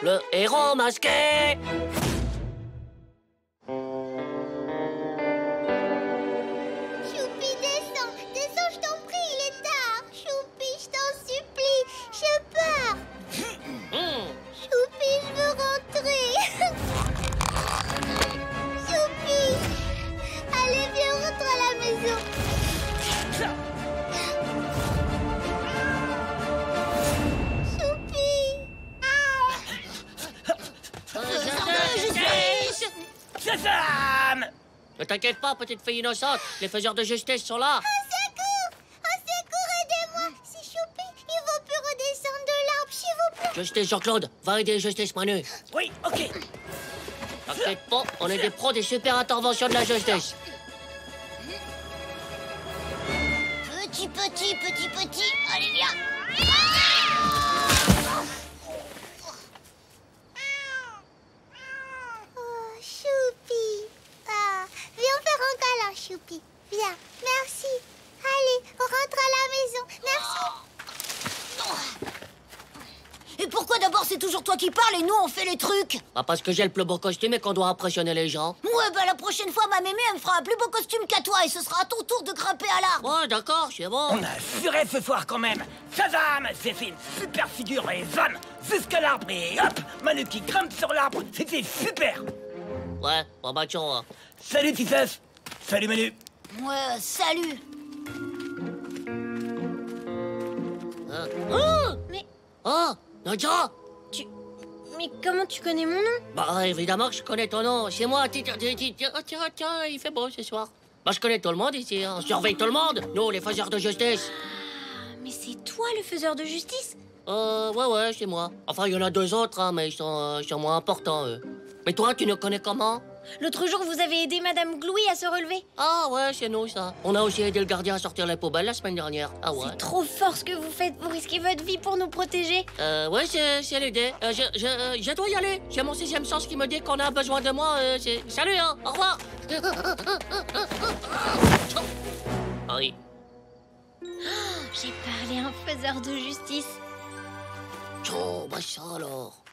le héros masqué. Choupi, descends, descends, je t'en prie, il est tard. Choupi, je t'en supplie, je pars. Choupi, je veux rentrer. Choupi, allez, viens, rentre à la maison. Choupi. Shazam! Ne t'inquiète pas, petite fille innocente. Les faiseurs de justice sont là. Au secours, aidez-moi. C'est Choupi, il ne veut plus redescendre de l'arbre, s'il vous plaît. Justice Jean-Claude, va aider Justice Manu. Oui, ok. T'inquiète pas, on est des pros des super interventions de la justice. Petit, allez, viens. Oh, Choupi. Ah, viens faire un câlin, Choupi. Viens, merci. Allez, on rentre à la maison. Merci. Et pourquoi d'abord c'est toujours toi qui parles et nous on fait les trucs? Bah parce que j'ai le plus beau costume et qu'on doit impressionner les gens. Ouais, bah la prochaine fois ma mémé elle me fera un plus beau costume qu'à toi et ce sera à ton tour de grimper à l'arbre. Ouais, d'accord, c'est bon. On a assuré ce soir quand même. Shazam! J'ai fait une super figure et zone jusqu'à l'arbre et hop! Manu qui grimpe sur l'arbre. C'était super! Ouais, bon bah tiens, hein. Salut Tissas! Salut Manu! Ouais, salut. Mais, Oh, Nadia! mais comment tu connais mon nom? Bah évidemment que je connais ton nom. C'est moi, tiens, il fait beau ce soir. Bah je connais tout le monde ici, hein. On surveille tout le monde. Nous, les faiseurs de justice. Ah, mais c'est toi le faiseur de justice? Ouais, c'est moi. Enfin, il y en a deux autres, hein, mais ils sont moins importants, eux. Mais toi, tu nous connais comment? L'autre jour, vous avez aidé Madame Glouy à se relever. Ah ouais, c'est nous, ça. On a aussi aidé le gardien à sortir les poubelles la semaine dernière. Ah ouais. C'est trop fort ce que vous faites. Vous risquez votre vie pour nous protéger. Ouais, c'est l'idée. Je dois y aller. J'ai mon sixième sens qui me dit qu'on a besoin de moi. Salut, hein. Au revoir. Oui. J'ai parlé à un faiseur de justice. Oh, bah ça alors.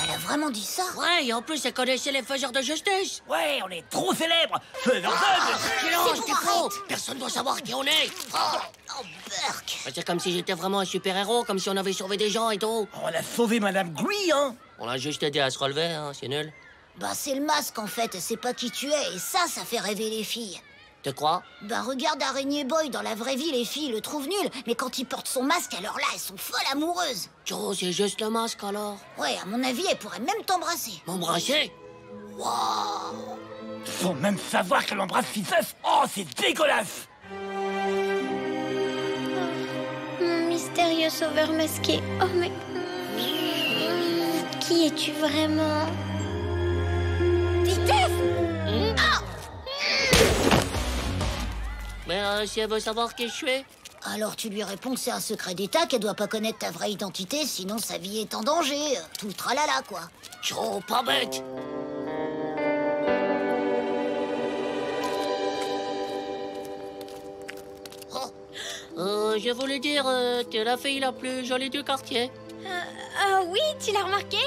Elle a vraiment dit ça? Ouais, et en plus, elle connaissait les faiseurs de justice. Ouais, on est trop célèbres! Faisons Silence, bon, tu faux. arrête. Personne doit savoir qui on est. Oh, Burk. C'est comme si j'étais vraiment un super-héros, comme si on avait sauvé des gens et tout. On a sauvé Madame Glouy, hein! On l'a juste aidé à se relever, hein, c'est nul. Bah c'est le masque en fait, c'est pas qui tu es et ça fait rêver les filles. Tu crois? Bah regarde Araignée Boy, dans la vraie vie les filles le trouvent nul, mais quand il porte son masque alors là elles sont folles amoureuses. Oh, c'est juste le masque alors. Ouais, à mon avis elle pourrait même t'embrasser. M'embrasser? Wow. Sans même savoir qu'elle embrasse Tissas! Oh, c'est dégueulasse! Mon mystérieux sauveur masqué. Oh, mais... Qui es-tu vraiment? Mais si elle veut savoir qui je suis? Alors tu lui réponds que c'est un secret d'État, qu'elle doit pas connaître ta vraie identité, sinon sa vie est en danger. Tout le tralala quoi. Oh, pas bête. Je voulais dire, t'es la fille la plus jolie du quartier. Ah oui, tu l'as remarqué?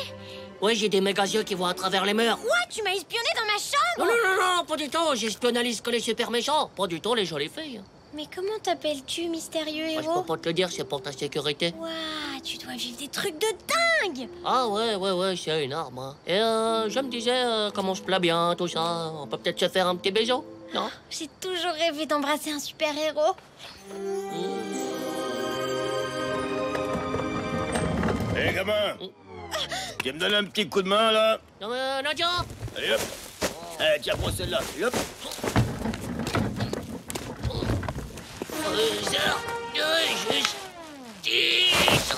Ouais, j'ai des méga yeux qui voient à travers les murs. Quoi? Tu m'as espionné dans ma Non, chambre? non, pas du tout. J'espionalise que les super méchants. Pas du tout les jolies filles. Mais comment t'appelles-tu, mystérieux Moi, je héros? peux pas te le dire, c'est pour ta sécurité. Waouh, tu dois vivre des trucs de dingue! Ah ouais, c'est énorme. Hein. Et je me disais, comme on se plaît bien, tout ça, on peut peut-être se faire un petit bisou, non? J'ai toujours rêvé d'embrasser un super-héros. Hé, gamin! Tu me donnes un petit coup de main, là? Non, Nadia! Allez, hop! Allez, tiens, prends celle-là. Et hop! Faiseur de justice!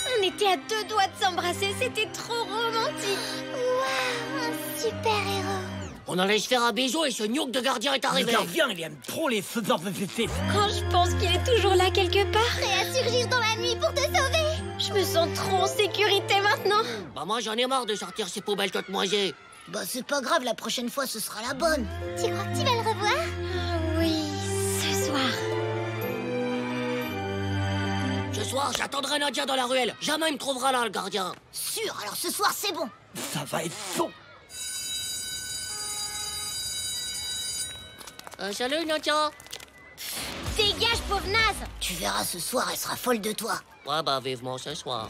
On était à deux doigts de s'embrasser, c'était trop romantique. Waouh, un super-héros. On allait se faire un bisou et ce gnouk de gardien est Le arrivé. gardien, il aime trop les faiseurs de justice! Quand je pense qu'il est toujours là quelque part, Prêt à surgir dans la nuit pour te sauver. je me sens trop en sécurité maintenant. Bah moi j'en ai marre de sortir ces poubelles toutes moisies. Bah c'est pas grave, la prochaine fois ce sera la bonne. Tu crois que tu vas le revoir? Ah oui, ce soir. j'attendrai Nadia dans la ruelle. Jamais il me trouvera là, le gardien. Sûr, alors ce soir, c'est bon. Ça va être chaud. Salut, Nadia. Dégage, pauvre naze. Tu verras, ce soir, elle sera folle de toi. Ouais, bah, vivement ce soir.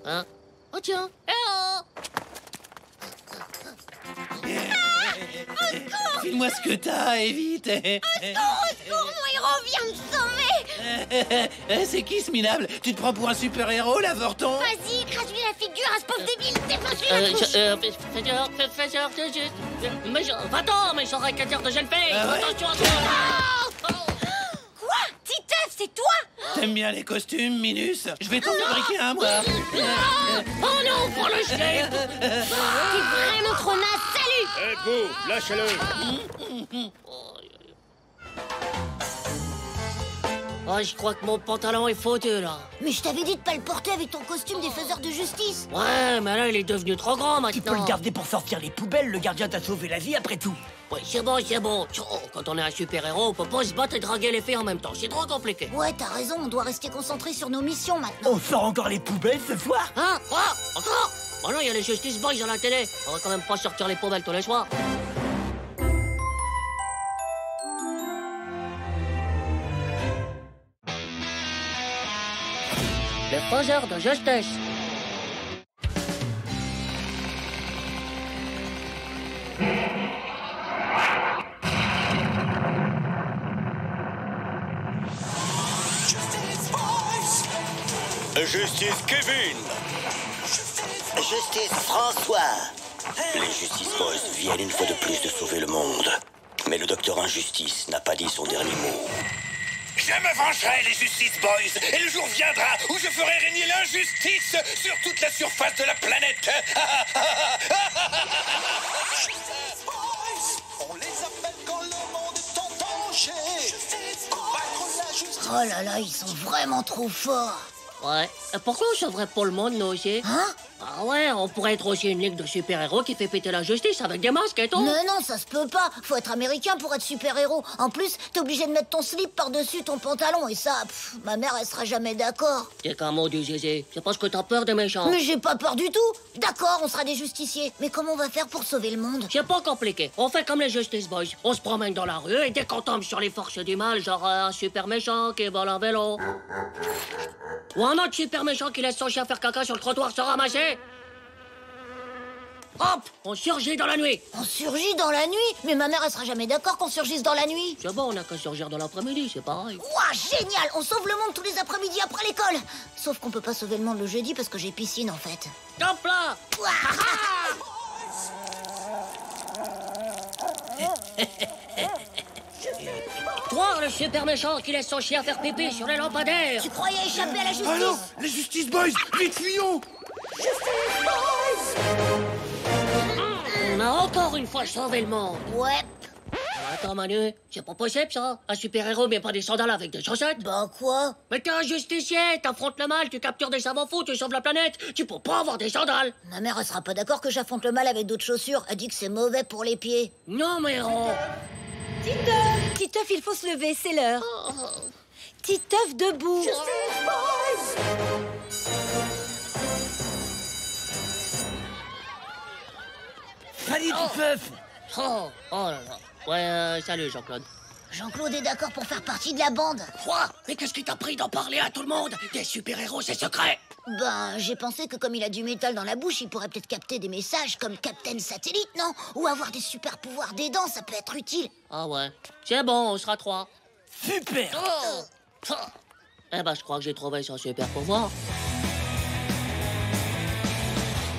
Hein? Oh, tiens. Eh oh! File-moi ce que t'as, et vite. Secours, mon héros vient me sauver. C'est qui ce minable? Tu te prends pour un super-héros, l'avorton? Vas-y, écrase-lui la figure à ce pauvre débile. Défonce-lui la bouche. Faiseur de juste. Mais va-t'en, mais j'aurais qu'à dire de jeune fille. Ah ouais? Attention à toi. Quoi? Titeuf, c'est toi? T'aimes bien les costumes, Minus? Je vais t'en fabriquer un, moi. Oh non, pour le jeter. T'es vraiment trop naze. Salut. Eh, vous, lâchez-le. Oh, je crois que mon pantalon est foutu, là. Mais je t'avais dit de pas le porter avec ton costume des faiseurs de justice. Ouais, mais là, il est devenu trop grand, maintenant. Tu peux le garder pour sortir les poubelles, le gardien t'a sauvé la vie après tout. Ouais, c'est bon, c'est bon. Oh, quand on est un super-héros, on peut pas se battre et draguer les filles en même temps. C'est trop compliqué. Ouais, t'as raison, on doit rester concentré sur nos missions maintenant. On sort encore les poubelles ce soir? Hein? Quoi? Encore? Oh non, il y a les Justice Boys à la télé. On va quand même pas sortir les poubelles tous les soirs. Les faiseurs de justice. Justice Kevin. Justice François. Les Justice Boys viennent une fois de plus de sauver le monde. Mais le docteur Injustice n'a pas dit son dernier mot. Je me vengerai, les Justice Boys, et le jour viendra où je ferai régner l'injustice sur toute la surface de la planète. On les appelle quand le monde est en danger. Combattre la justice. Oh là là, ils sont vraiment trop forts. Ouais. Et pourquoi on sauverait pas le monde, nous aussi? Hein? Ah ouais, on pourrait être aussi une ligue de super-héros qui fait péter la justice avec des masques et tout. Non, ça se peut pas. Faut être américain pour être super-héros. En plus, t'es obligé de mettre ton slip par-dessus ton pantalon. Et ça, ma mère, elle sera jamais d'accord. C'est qu'un mot du zézé. C'est parce que t'as peur des méchants. Mais j'ai pas peur du tout. D'accord, on sera des justiciers. Mais comment on va faire pour sauver le monde? C'est pas compliqué. On fait comme les Justice Boys. On se promène dans la rue et dès qu'on tombe sur les forces du mal, genre un super méchant qui vole en vélo. Ou un autre super méchant qui laisse son chien faire caca sur le trottoir se ramasser. Hop, on surgit dans la nuit. On surgit dans la nuit? Mais ma mère, elle sera jamais d'accord qu'on surgisse dans la nuit. C'est bon, on a qu'à surgir dans l'après-midi, c'est pareil. Ouah, génial! On sauve le monde tous les après-midi après l'école. Sauf qu'on peut pas sauver le monde le jeudi parce que j'ai piscine, en fait. Hop là. Toi, le super méchant qui laisse son chien faire pipi sur les lampadaires. Tu croyais échapper à la justice? Alors, les Justice Boys, vite fuyons! On a encore une fois sauvé le monde. Ouais. Attends, Manu, c'est pas possible, ça. Un super-héros met pas des sandales avec des chaussettes. Bah quoi? Mais t'es un justicier, t'affrontes le mal, tu captures des savants fous, tu sauves la planète. Tu peux pas avoir des sandales. Ma mère, elle sera pas d'accord que j'affronte le mal avec d'autres chaussures. Elle dit que c'est mauvais pour les pieds. Non, mais oh. Titeuf, il faut se lever, c'est l'heure. Titeuf, debout. Salut, Titeuf. Oh là là. Ouais, salut, Jean-Claude. Jean-Claude est d'accord pour faire partie de la bande. Quoi? Mais qu'est-ce qui t'a pris d'en parler à tout le monde? Des super-héros, c'est secret. Ben, j'ai pensé que comme il a du métal dans la bouche, il pourrait peut-être capter des messages comme Captain Satellite, non? Ou avoir des super pouvoirs d'aidant, ça peut être utile. Ah ouais. C'est bon, on sera 3. Super. Oh. Eh ben, je crois que j'ai trouvé son super pouvoir.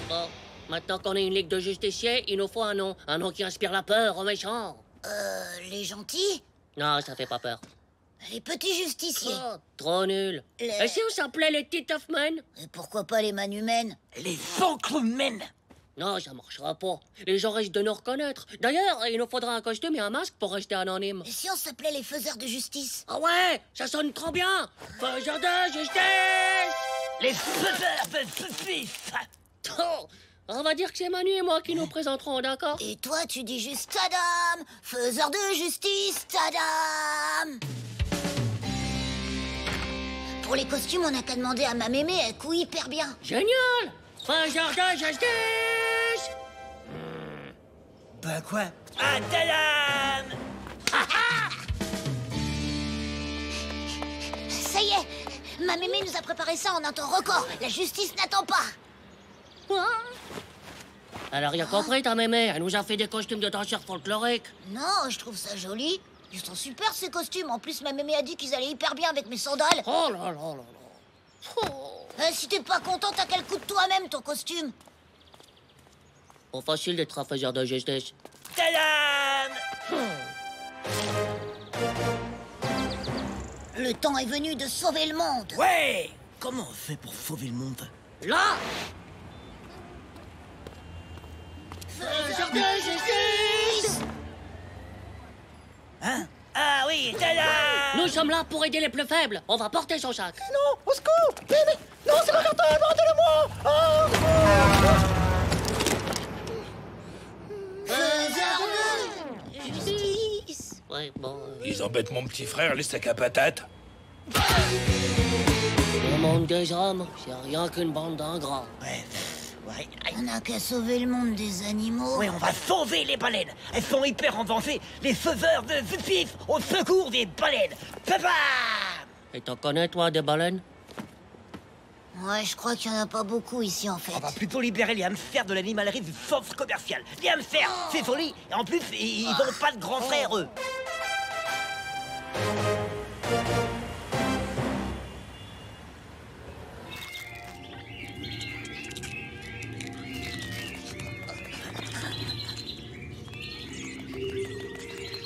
Bon, maintenant qu'on est une ligue de justiciers, il nous faut un nom. Un nom qui inspire la peur aux méchants. Les gentils? Non, ça fait pas peur. Les petits justiciers. Oh, trop nul. Et si on s'appelait les Titeuf Men? Et pourquoi pas les Manhumaines? Les Encremen. Non, ça marchera pas. Les gens risquent de nous reconnaître. D'ailleurs, il nous faudra un costume et un masque pour rester anonyme. Et si on s'appelait les faiseurs de justice? Ah ouais, ça sonne trop bien. Faiseurs de justice. Les faiseurs de justice. Oh, On va dire que c'est Manu et moi qui nous présenterons, d'accord? Et toi, tu dis juste tadam, faiseur de justice, tadam. Pour les costumes, on n'a qu'à demander à ma mémé, elle couille hyper bien. Génial! Faiseur de justice! Bah quoi? Ah, tadam! Ça y est, ma mémé nous a préparé ça en un temps record. La justice n'attend pas. Quoi? Elle a rien compris, ta mémé. Elle nous a fait des costumes de danseurs folkloriques. Non, je trouve ça joli. Ils sont super, ces costumes. En plus, ma mémé a dit qu'ils allaient hyper bien avec mes sandales. Oh là là là là. Oh. Si t'es pas content, t'as qu'à le coup de toi-même, ton costume. Pas facile d'être un faiseur de justice. Tadam! Le temps est venu de sauver le monde. Ouais! Comment on fait pour sauver le monde? Là! Faiseur de justice! Hein? Ah oui, tadam! Nous sommes là pour aider les plus faibles. On va porter son sac. Non, au secours! Mais non, c'est pas certain, abandonnez-moi! Faiseur de justice. Ouais, bon... Ils embêtent mon petit frère, les sacs à patates. Le monde des hommes, c'est rien qu'une bande d'ingrats. Ouais. On n'a qu'à sauver le monde des animaux. Oui, on va sauver les baleines. Elles sont hyper avancées. Les faiseurs de justice au secours des baleines. Papa! Et t'en connais, toi, des baleines? Ouais, je crois qu'il y en a pas beaucoup ici, en fait. On va plutôt libérer les hamsters de l'animalerie du centre commercial. Les hamsters, c'est joli. Et en plus, ils n'ont pas de grands frères, eux.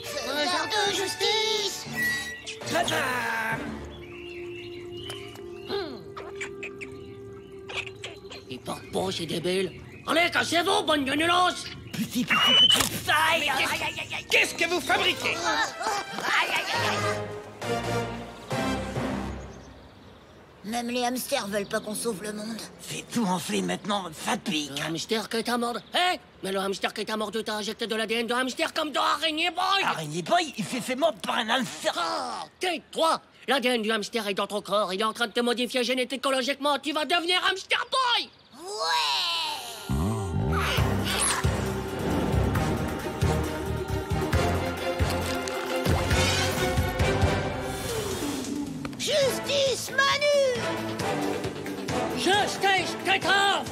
Faiseur de justice. Tadam! Ils partent pas, ces débiles. Allez, cassez-vous, bande de nulos! Petit, ça aïe, aïe, aïe, aïe, aïe. Qu'est-ce que vous fabriquez? Aïe, aïe, aïe, aïe. Même les hamsters veulent pas qu'on sauve le monde. C'est tout enflé maintenant, ça pique. Le hamster que t'as mordu. Hé! Mais le hamster que t'as mordu, t'as injecté de l'ADN de hamster comme dans Araignée Boy! Araignée Boy, il s'est fait mordre par un hamster. Ah, tais-toi! L'ADN du hamster est dans ton corps. Il est en train de te modifier génétiquement. Tu vas devenir hamster boy! Ouais! Justice, Manu! Justice, Titeuf!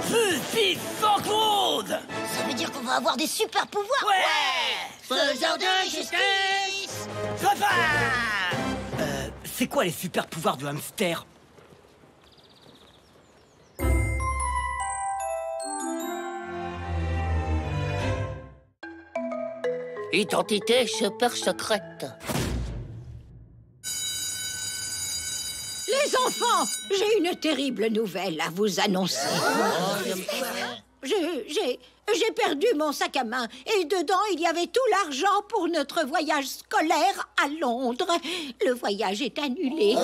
Justice sans Claude! Ça veut dire qu'on va avoir des super pouvoirs? Ouais! Faiseur de justice! Papa! C'est quoi les super pouvoirs du hamster? Identité super secrète. Les enfants, j'ai une terrible nouvelle à vous annoncer. J'ai perdu mon sac à main et dedans il y avait tout l'argent pour notre voyage scolaire à Londres. Le voyage est annulé. Oh,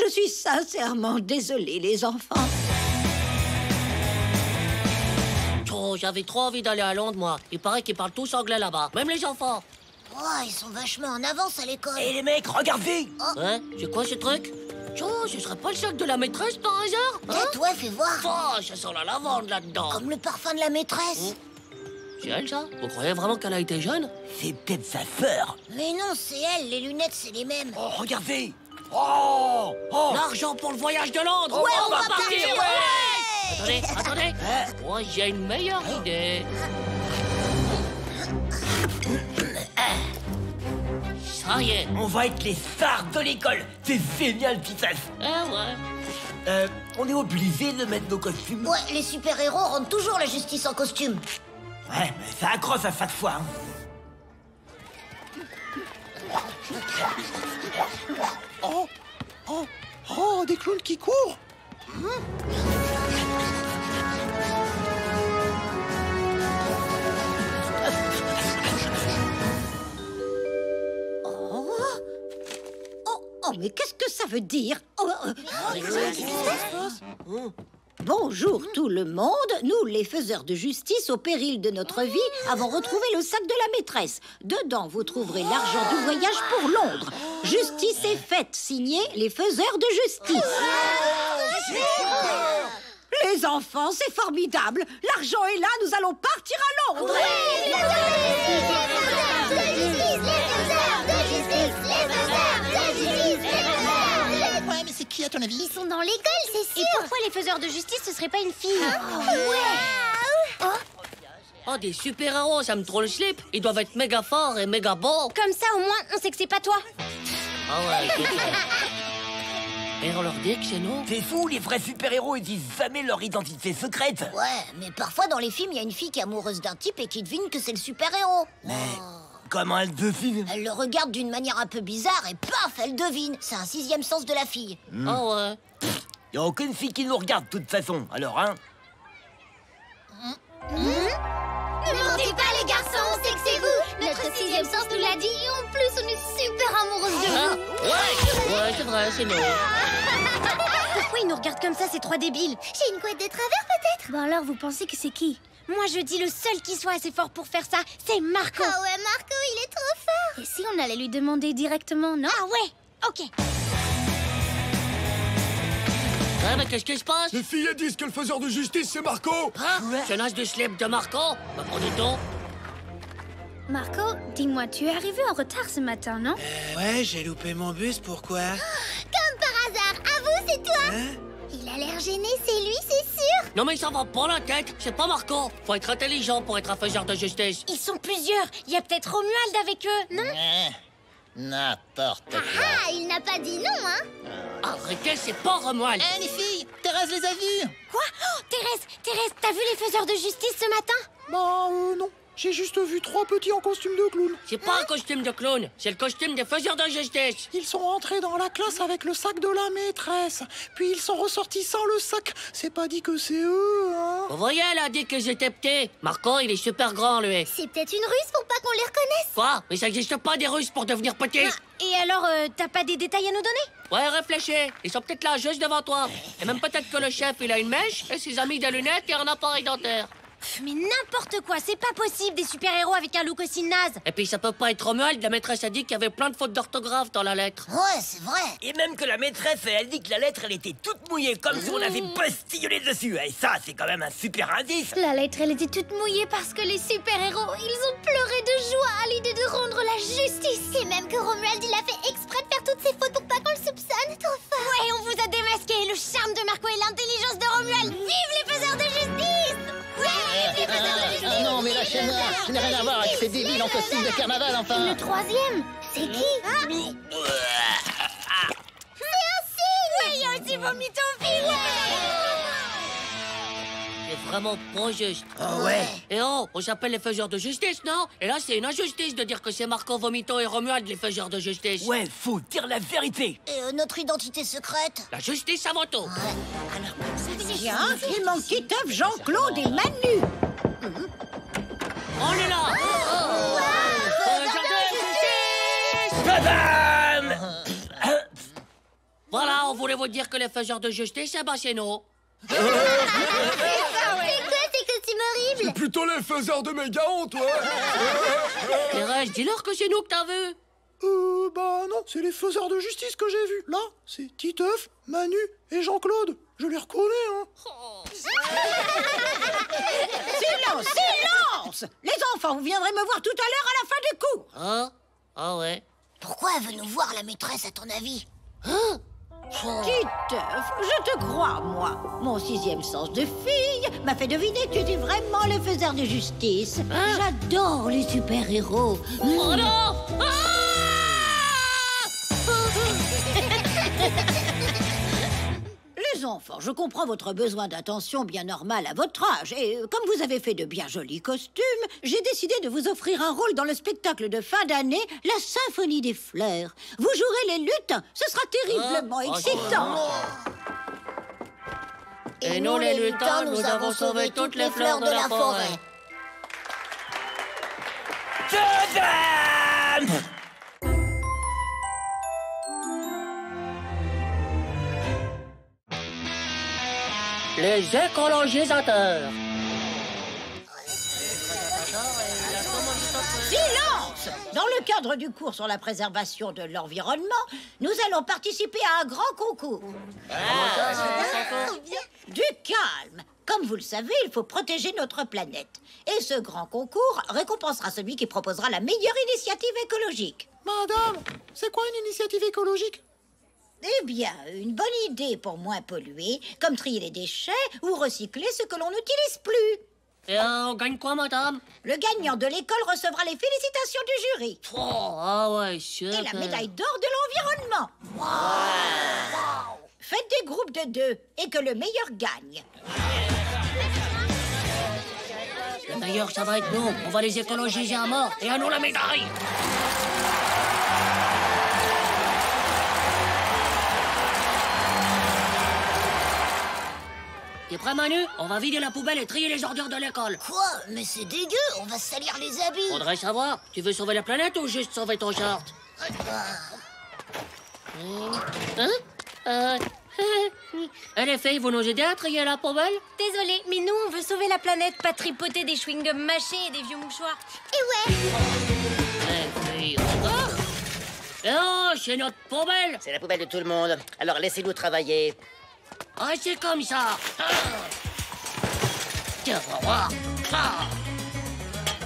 je suis sincèrement désolée, les enfants. Oh, j'avais trop envie d'aller à Londres, moi. Il paraît qu'ils parlent tous anglais là-bas, même les enfants. Oh, ils sont vachement en avance à l'école. Et les mecs, regardez! Hein? C'est quoi ce truc? Oh, ce serait pas le sac de la maîtresse par hasard? Hein? Toi, fais voir. Oh, ça sent la lavande là-dedans. Comme le parfum de la maîtresse. C'est elle, ça? Vous croyez vraiment qu'elle a été jeune? C'est peut-être sa sœur. Mais non, c'est elle. Les lunettes, c'est les mêmes. Oh, regardez! Oh! Oh! L'argent pour le voyage de Londres! Ouais, on va partir! ouais. Attendez! Moi, j'ai une meilleure idée. Ça y est. On va être les stars de l'école. C'est génial, Titeuf. Ouais. On est obligé de mettre nos costumes. Ouais, les super-héros rendent toujours la justice en costume. Ouais, mais ça accroche à chaque fois. Hein. Oh, des clowns qui courent. mais qu'est-ce que ça veut dire? Bonjour tout le monde, nous les faiseurs de justice au péril de notre vie avons retrouvé le sac de la maîtresse. Dedans vous trouverez l'argent du voyage pour Londres. Justice est faite, signé les faiseurs de justice. Les enfants, c'est formidable. L'argent est là, nous allons partir à Londres. Ouais, mais c'est qui à ton avis? Ils sont dans l'école, c'est sûr. Et pourquoi les faiseurs de justice, ce serait pas une fille? Oh, des super-héros, ça me trouve le slip. Ils doivent être méga forts et méga beaux. Comme ça, au moins, on sait que c'est pas toi. Ah ouais, écoute. Et on leur dit que c'est nous. C'est fou, les vrais super-héros, ils disent jamais leur identité secrète. Ouais, mais parfois dans les films, il y a une fille qui est amoureuse d'un type et qui devine que c'est le super-héros. Mais comment elle devine? Elle le regarde d'une manière un peu bizarre et paf, elle devine. C'est un 6e sens de la fille. Ah ouais. Y a aucune fille qui nous regarde de toute façon, alors hein? Ne mentez pas les garçons, on sait que c'est vous. Notre 6e sens nous l'a dit et en plus on est super amoureuses de vous. Ouais, c'est vrai, c'est nous. Pourquoi ils nous regardent comme ça, ces trois débiles? J'ai une couette de travers peut-être. Bon alors, vous pensez que c'est qui? Moi, je dis le seul qui soit assez fort pour faire ça, c'est Marco. Ah ouais, Marco, il est trop fort. Et si on allait lui demander directement, non? Ah ouais, ok. Ouais, mais qu'est-ce qui se passe? Les filles disent que le faiseur de justice, c'est Marco. Hein? Ce naze de slip de Marco? Bah, prenez-donc. Marco, dis-moi, tu es arrivé en retard ce matin, non? Ouais, j'ai loupé mon bus, pourquoi? Comme par hasard, à vous, c'est toi. Hein? Il a l'air gêné, c'est lui, c'est sûr. Non mais ça va pas la tête, c'est pas Marco. Faut être intelligent pour être un faiseur de justice. Ils sont plusieurs, il y a peut-être Romuald avec eux, non? N'importe quoi. Ah, il n'a pas dit non, hein. Arrêtez, c'est pas Romuald. Eh, les filles, Thérèse les a vus. Quoi? Oh, Thérèse, t'as vu les faiseurs de justice ce matin? Bah, non. J'ai juste vu 3 petits en costume de clown. C'est pas un costume de clown, c'est le costume des faiseurs de justice. Ils sont entrés dans la classe avec le sac de la maîtresse. Puis ils sont ressortis sans le sac. C'est pas dit que c'est eux, hein. Vous voyez, elle a dit qu'ils étaient petits. Marco, il est super grand, lui. C'est peut-être une ruse pour pas qu'on les reconnaisse. Quoi? Mais ça existe pas des Russes pour devenir petits. Et alors, t'as pas des détails à nous donner? Ouais, réfléchis. Ils sont peut-être là, juste devant toi. Et même peut-être que le chef, il a une mèche, et ses amis des lunettes et un appareil dentaire. Mais n'importe quoi, c'est pas possible des super-héros avec un look aussi naze. Et puis ça peut pas être Romuald, la maîtresse a dit qu'il y avait plein de fautes d'orthographe dans la lettre. Ouais, c'est vrai. Et même que la maîtresse, elle dit que la lettre, elle était toute mouillée, comme si on avait postillonné dessus. Et ça, c'est quand même un super indice. La lettre, elle était toute mouillée parce que les super-héros, ils ont pleuré de joie à l'idée de rendre la justice. Et même que Romuald, il a fait exprès de faire toutes ces fautes pour pas qu'on le soupçonne. Trop fort. Ouais, on vous a démasqué. Le charme de Marco et l'intelligence de Romuald. Vive les faiseurs de justice! Ah non, mais lâchez-moi. Je n'ai rien à voir avec ces débiles en costume de carnaval, enfin. Le 3e, c'est qui? C'est un signe. Ouais, il y a aussi Vomito Phil. C'est vraiment pas juste. Oh ouais. Et oh, on s'appelle les faiseurs de justice, non? Et là, c'est une injustice de dire que c'est Marco, Vomito et Romuald les faiseurs de justice. Ouais, faut dire la vérité. Et notre identité secrète? La justice avant tout. Tiens, il manque Titeuf, Jean-Claude et Manu. On est là. Faiseurs de justice. Tadam! Voilà, on voulait vous dire que les faiseurs de justice, eh ben c'est nous. C'est quoi ces costumes horribles? C'est plutôt les faiseurs de méga honte, ouais. Thérèse, dis-leur que c'est nous que t'as vu. Bah non, c'est les faiseurs de justice que j'ai vus. Là, c'est Titeuf, Manu et Jean-Claude. Je les reconnais, hein. Silence, silence! Les enfants, vous viendrez me voir tout à l'heure à la fin du cours. Hein? Ah ouais. Pourquoi elle veut nous voir, la maîtresse, à ton avis? Hein? Titeuf, je te crois, moi. Mon 6e sens de fille m'a fait deviner que tu étais vraiment le faiseur de justice. J'adore les super-héros. Oh non! Les enfants, je comprends votre besoin d'attention bien normal à votre âge. Et comme vous avez fait de bien jolis costumes, j'ai décidé de vous offrir un rôle dans le spectacle de fin d'année, la Symphonie des fleurs. Vous jouerez les lutins. Ce sera terriblement excitant. Et nous, les lutins, nous avons sauvé toutes les fleurs de la forêt. Tadam! Les écologisateurs. Silence! Dans le cadre du cours sur la préservation de l'environnement, nous allons participer à un grand concours. Du calme! Comme vous le savez, il faut protéger notre planète. Et ce grand concours récompensera celui qui proposera la meilleure initiative écologique. Madame, c'est quoi une initiative écologique? Eh bien, une bonne idée pour moins polluer, comme trier les déchets ou recycler ce que l'on n'utilise plus. Et on gagne quoi, madame? Le gagnant de l'école recevra les félicitations du jury. Oh, ah ouais, super. Et la médaille d'or de l'environnement. Wow. Faites des groupes de 2 et que le meilleur gagne. Le meilleur, ça va être nous. On va les écologiser à mort. Et à nous la médaille. T'es prêt, Manu? On va vider la poubelle et trier les ordures de l'école. Quoi? Mais c'est dégueu, on va salir les habits. Faudrait savoir. Tu veux sauver la planète ou juste sauver ton short? Hein? Et les filles, vous nous aidez à trier la poubelle? Désolée, mais nous, on veut sauver la planète, pas tripoter des chewing-gums mâchés et des vieux mouchoirs. Et ouais. Les filles... Oh, c'est notre poubelle. C'est la poubelle de tout le monde. Alors laissez-nous travailler. Ah, c'est comme ça. Tiens, on va voir.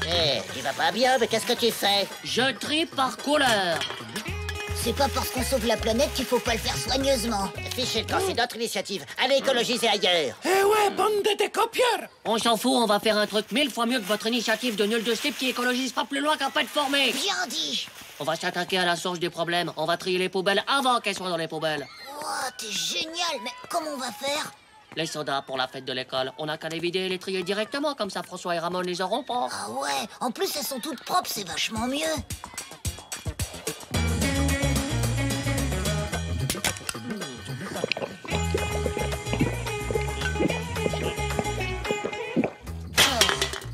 Eh, tu vas pas bien, mais qu'est-ce que tu fais? Je trie par couleur. C'est pas parce qu'on sauve la planète qu'il faut pas le faire soigneusement. Fichez le camp, c'est notre initiative. Allez écologiser ailleurs. Eh ouais, bande de décopieurs! On s'en fout, on va faire un truc 1000 fois mieux que votre initiative de nul de slip qui écologise pas plus loin qu'un pet formé. Bien dit. On va s'attaquer à la source des problèmes. On va trier les poubelles avant qu'elles soient dans les poubelles. Oh, t'es génial, mais comment on va faire? Les sodas pour la fête de l'école. On n'a qu'à les vider et les trier directement, comme ça François et Ramon les auront pas. Ah ouais, en plus elles sont toutes propres, c'est vachement mieux.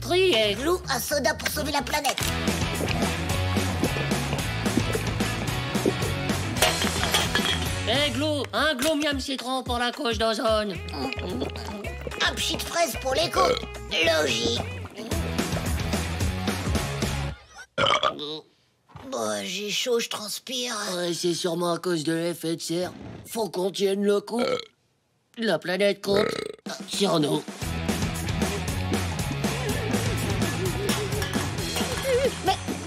Trier. Glou, un soda pour sauver la planète. Eh, Glou, un Glou miam citron pour la couche d'ozone. Un pchit de fraise pour l'écho. Logique. Bah, j'ai chaud, je transpire. Ouais, c'est sûrement à cause de l'effet de serre. Faut qu'on tienne le coup. La planète compte sur nous.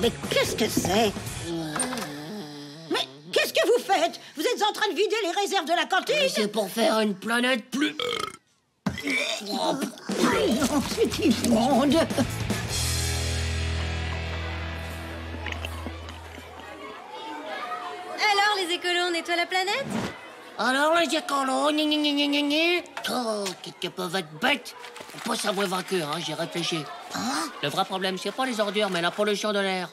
Mais qu'est-ce que c'est? Mais qu'est-ce que vous faites? Vous êtes en train de vider les réserves de la cantine? C'est pour faire une planète plus... Oh, non, c'est immonde. Alors, les écolos, on nettoie la planète? Alors, les écolos, oh, qu'ils peuvent être bêtes. On peut s'avouer vaincu, hein, j'ai réfléchi. Le vrai problème, c'est pas les ordures, mais la pollution de l'air.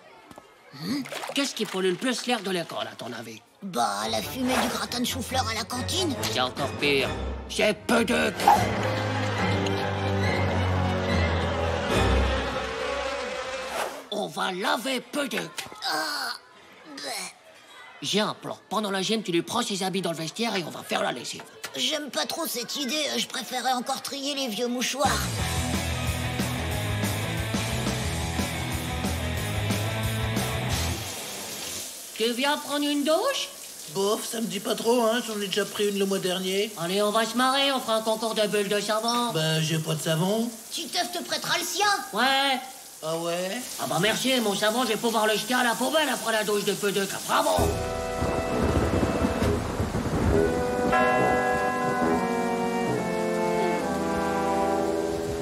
Qu'est-ce qui pollue le plus l'air de l'école, à ton avis? Bah, la fumée du gratin de chou-fleur à la cantine. C'est encore pire. C'est P2. On va laver P2. J'ai un plan. Pendant la gym, tu lui prends ses habits dans le vestiaire et on va faire la lessive. J'aime pas trop cette idée. Je préférais encore trier les vieux mouchoirs. Tu viens prendre une douche? Bof, ça me dit pas trop, hein, j'en ai déjà pris une le mois dernier. Allez, on va se marrer, on fera un concours de bulles de savon. Ben, j'ai pas de savon. Titeuf te prêtera le sien. Ouais. Ah ouais? Ah bah merci, mon savon, je vais pouvoir le jeter à la poubelle après la douche de P2. Bravo!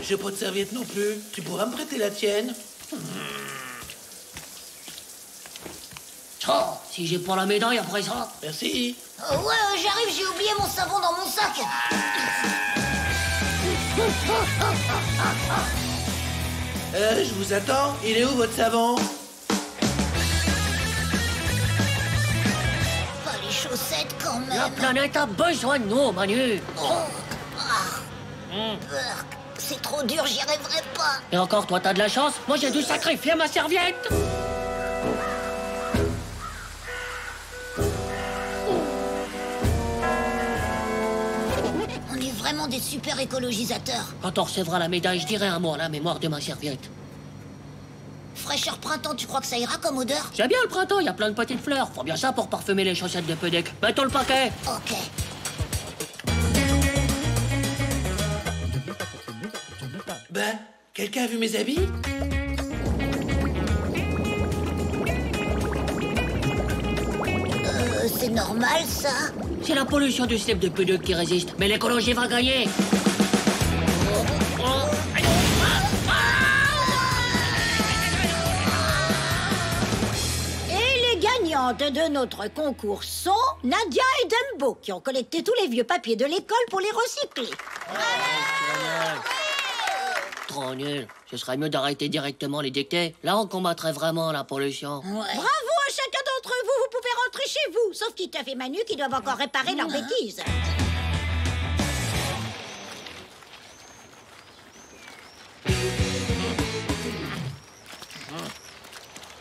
J'ai pas de serviette non plus. Tu pourras me prêter la tienne? Oh, si j'ai pas la médaille après ça. Merci. Ouais, j'arrive, j'ai oublié mon savon dans mon sac. Je vous attends. Il est où votre savon? Pas les chaussettes quand même. La planète a besoin de nous, Manu. C'est trop dur, j'y arriverai pas. Et encore, toi, t'as de la chance. Moi, j'ai dû sacrifier ma serviette. On est vraiment des super écologisateurs. Quand on recevra la médaille, je dirai un mot à la mémoire de ma serviette. Fraîcheur printemps, tu crois que ça ira comme odeur? J'aime bien le printemps, il y a plein de petites fleurs. Faut bien ça pour parfumer les chaussettes de Pedek. Mettons le paquet. Ok. Ben, quelqu'un a vu mes habits? C'est normal, ça? C'est la pollution du slip de Pedek qui résiste. Mais l'écologie va gagner. Gagnantes de notre concours sont Nadia et Dumbo, qui ont collecté tous les vieux papiers de l'école pour les recycler. Trop nul. Ce serait mieux d'arrêter directement les dictées. Là, on combattrait vraiment la pollution. Bravo à chacun d'entre vous. Vous pouvez rentrer chez vous. Sauf Titeuf et Manu qui doivent encore réparer leurs bêtises.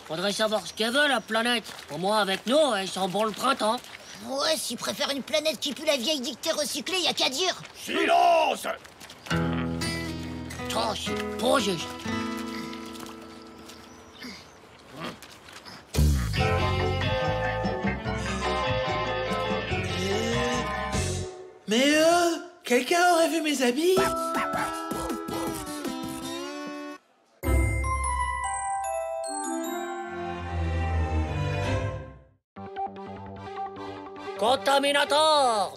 Faudrait savoir ce qu'elle veut, la planète. Pour moi, avec nous, elle sent bon le printemps. Ouais, s'ils préfèrent une planète qui pue la vieille dictée recyclée, y a qu'à dire. Silence! Oh, c'est trop juste. Mais quelqu'un aurait vu mes habits? Contaminator!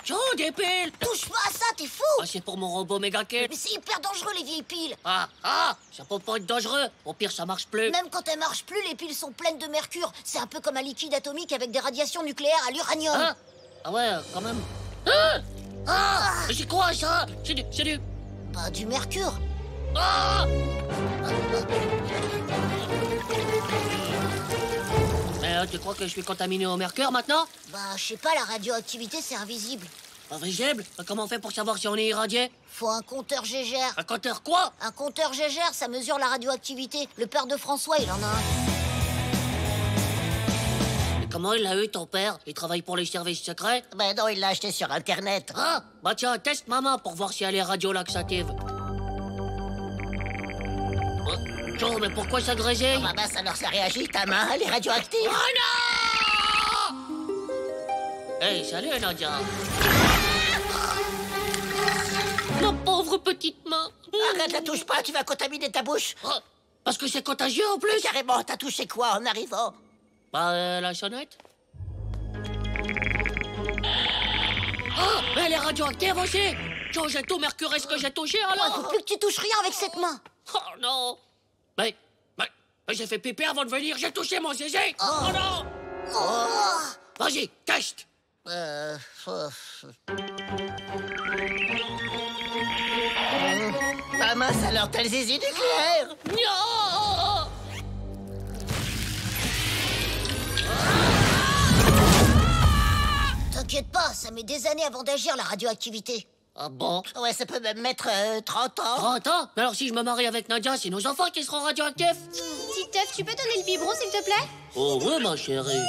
Joe, des piles! Touche pas à ça, t'es fou! Ah, c'est pour mon robot méga kill. Mais c'est hyper dangereux, les vieilles piles! Ça peut pas être dangereux. Au pire, ça marche plus. Même quand elles marchent plus, les piles sont pleines de mercure. C'est un peu comme un liquide atomique avec des radiations nucléaires à l'uranium. Ah ouais, quand même. Mais c'est quoi, ça? C'est du... Bah, du mercure. Tu crois que je suis contaminé au mercure maintenant? Bah, je sais pas, la radioactivité, c'est invisible. Invisible? Comment on fait pour savoir si on est irradié? Faut un compteur Gégère. Un compteur quoi? Un compteur Gégère, ça mesure la radioactivité. Le père de François, il en a un. Et comment il l'a eu, ton père? Il travaille pour les services secrets? Ben non, il l'a acheté sur Internet. Bah tiens, teste maman pour voir si elle est radiolaxative. Joe, mais pourquoi ça grésille? Bah alors ça réagit, ta main, elle est radioactive. Oh non! Hey, salut Nadia. Ma pauvre petite main. Arrête, la touche pas, tu vas contaminer ta bouche. Parce que c'est contagieux en plus. Mais carrément, t'as touché quoi en arrivant? Bah, la sonnette. Mais elle est radioactive aussi. Joe, j'ai tout mercure, est-ce que j'ai touché alors? Faut plus que tu touches rien avec cette main. Oh non. Mais j'ai fait pipi avant de venir, j'ai touché mon zizi. Oh non. Vas-y, teste. Ah mince, alors t'as le zizi nucléaire. Non. T'inquiète pas, ça met des années avant d'agir, la radioactivité. Ah bon? Ouais, ça peut même mettre 30 ans. 30 ans? Mais alors si je me marie avec Nadia, c'est nos enfants qui seront radioactifs? Titeuf, tu peux donner le biberon, s'il te plaît? Oh oui, ma chérie.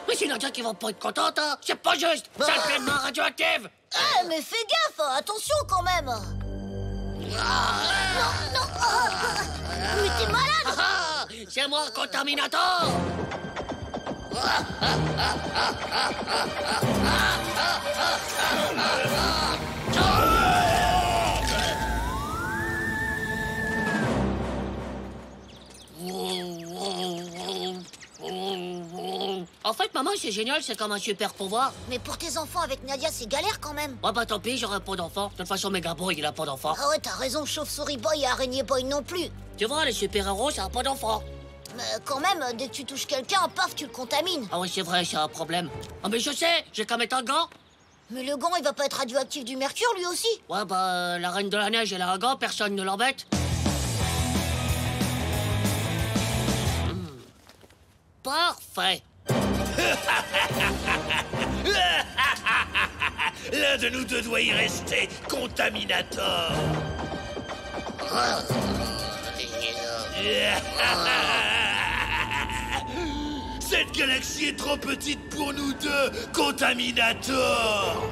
Mais c'est Nadia qui va pas être contente, hein? C'est pas juste! C'est pleinement radioactive! Mais fais gaffe, attention quand même. Non. Mais t'es malade. C'est moi, Contaminator! En fait, maman, c'est génial, c'est comme un super pouvoir. Mais pour tes enfants avec Nadia, c'est galère quand même. Ouais, bah tant pis, j'aurai pas d'enfant. De toute façon, Mega Boy, il a pas d'enfant. Ah ouais, t'as raison, Chauve-souris Boy et Araignée Boy non plus. Tu vois, les super-héros, ça a pas d'enfant. Mais quand même, dès que tu touches quelqu'un, paf, tu le contamines. Ah oui, c'est vrai, c'est un problème. Ah mais je sais, j'ai qu'à mettre un gant. Mais le gant, il va pas être radioactif du mercure, lui aussi. Ouais, bah, la Reine de la Neige, elle a un gant, personne ne l'embête. Parfait. L'un de nous deux doit y rester, Contaminator. galaxie est trop petite pour nous deux, Contaminator.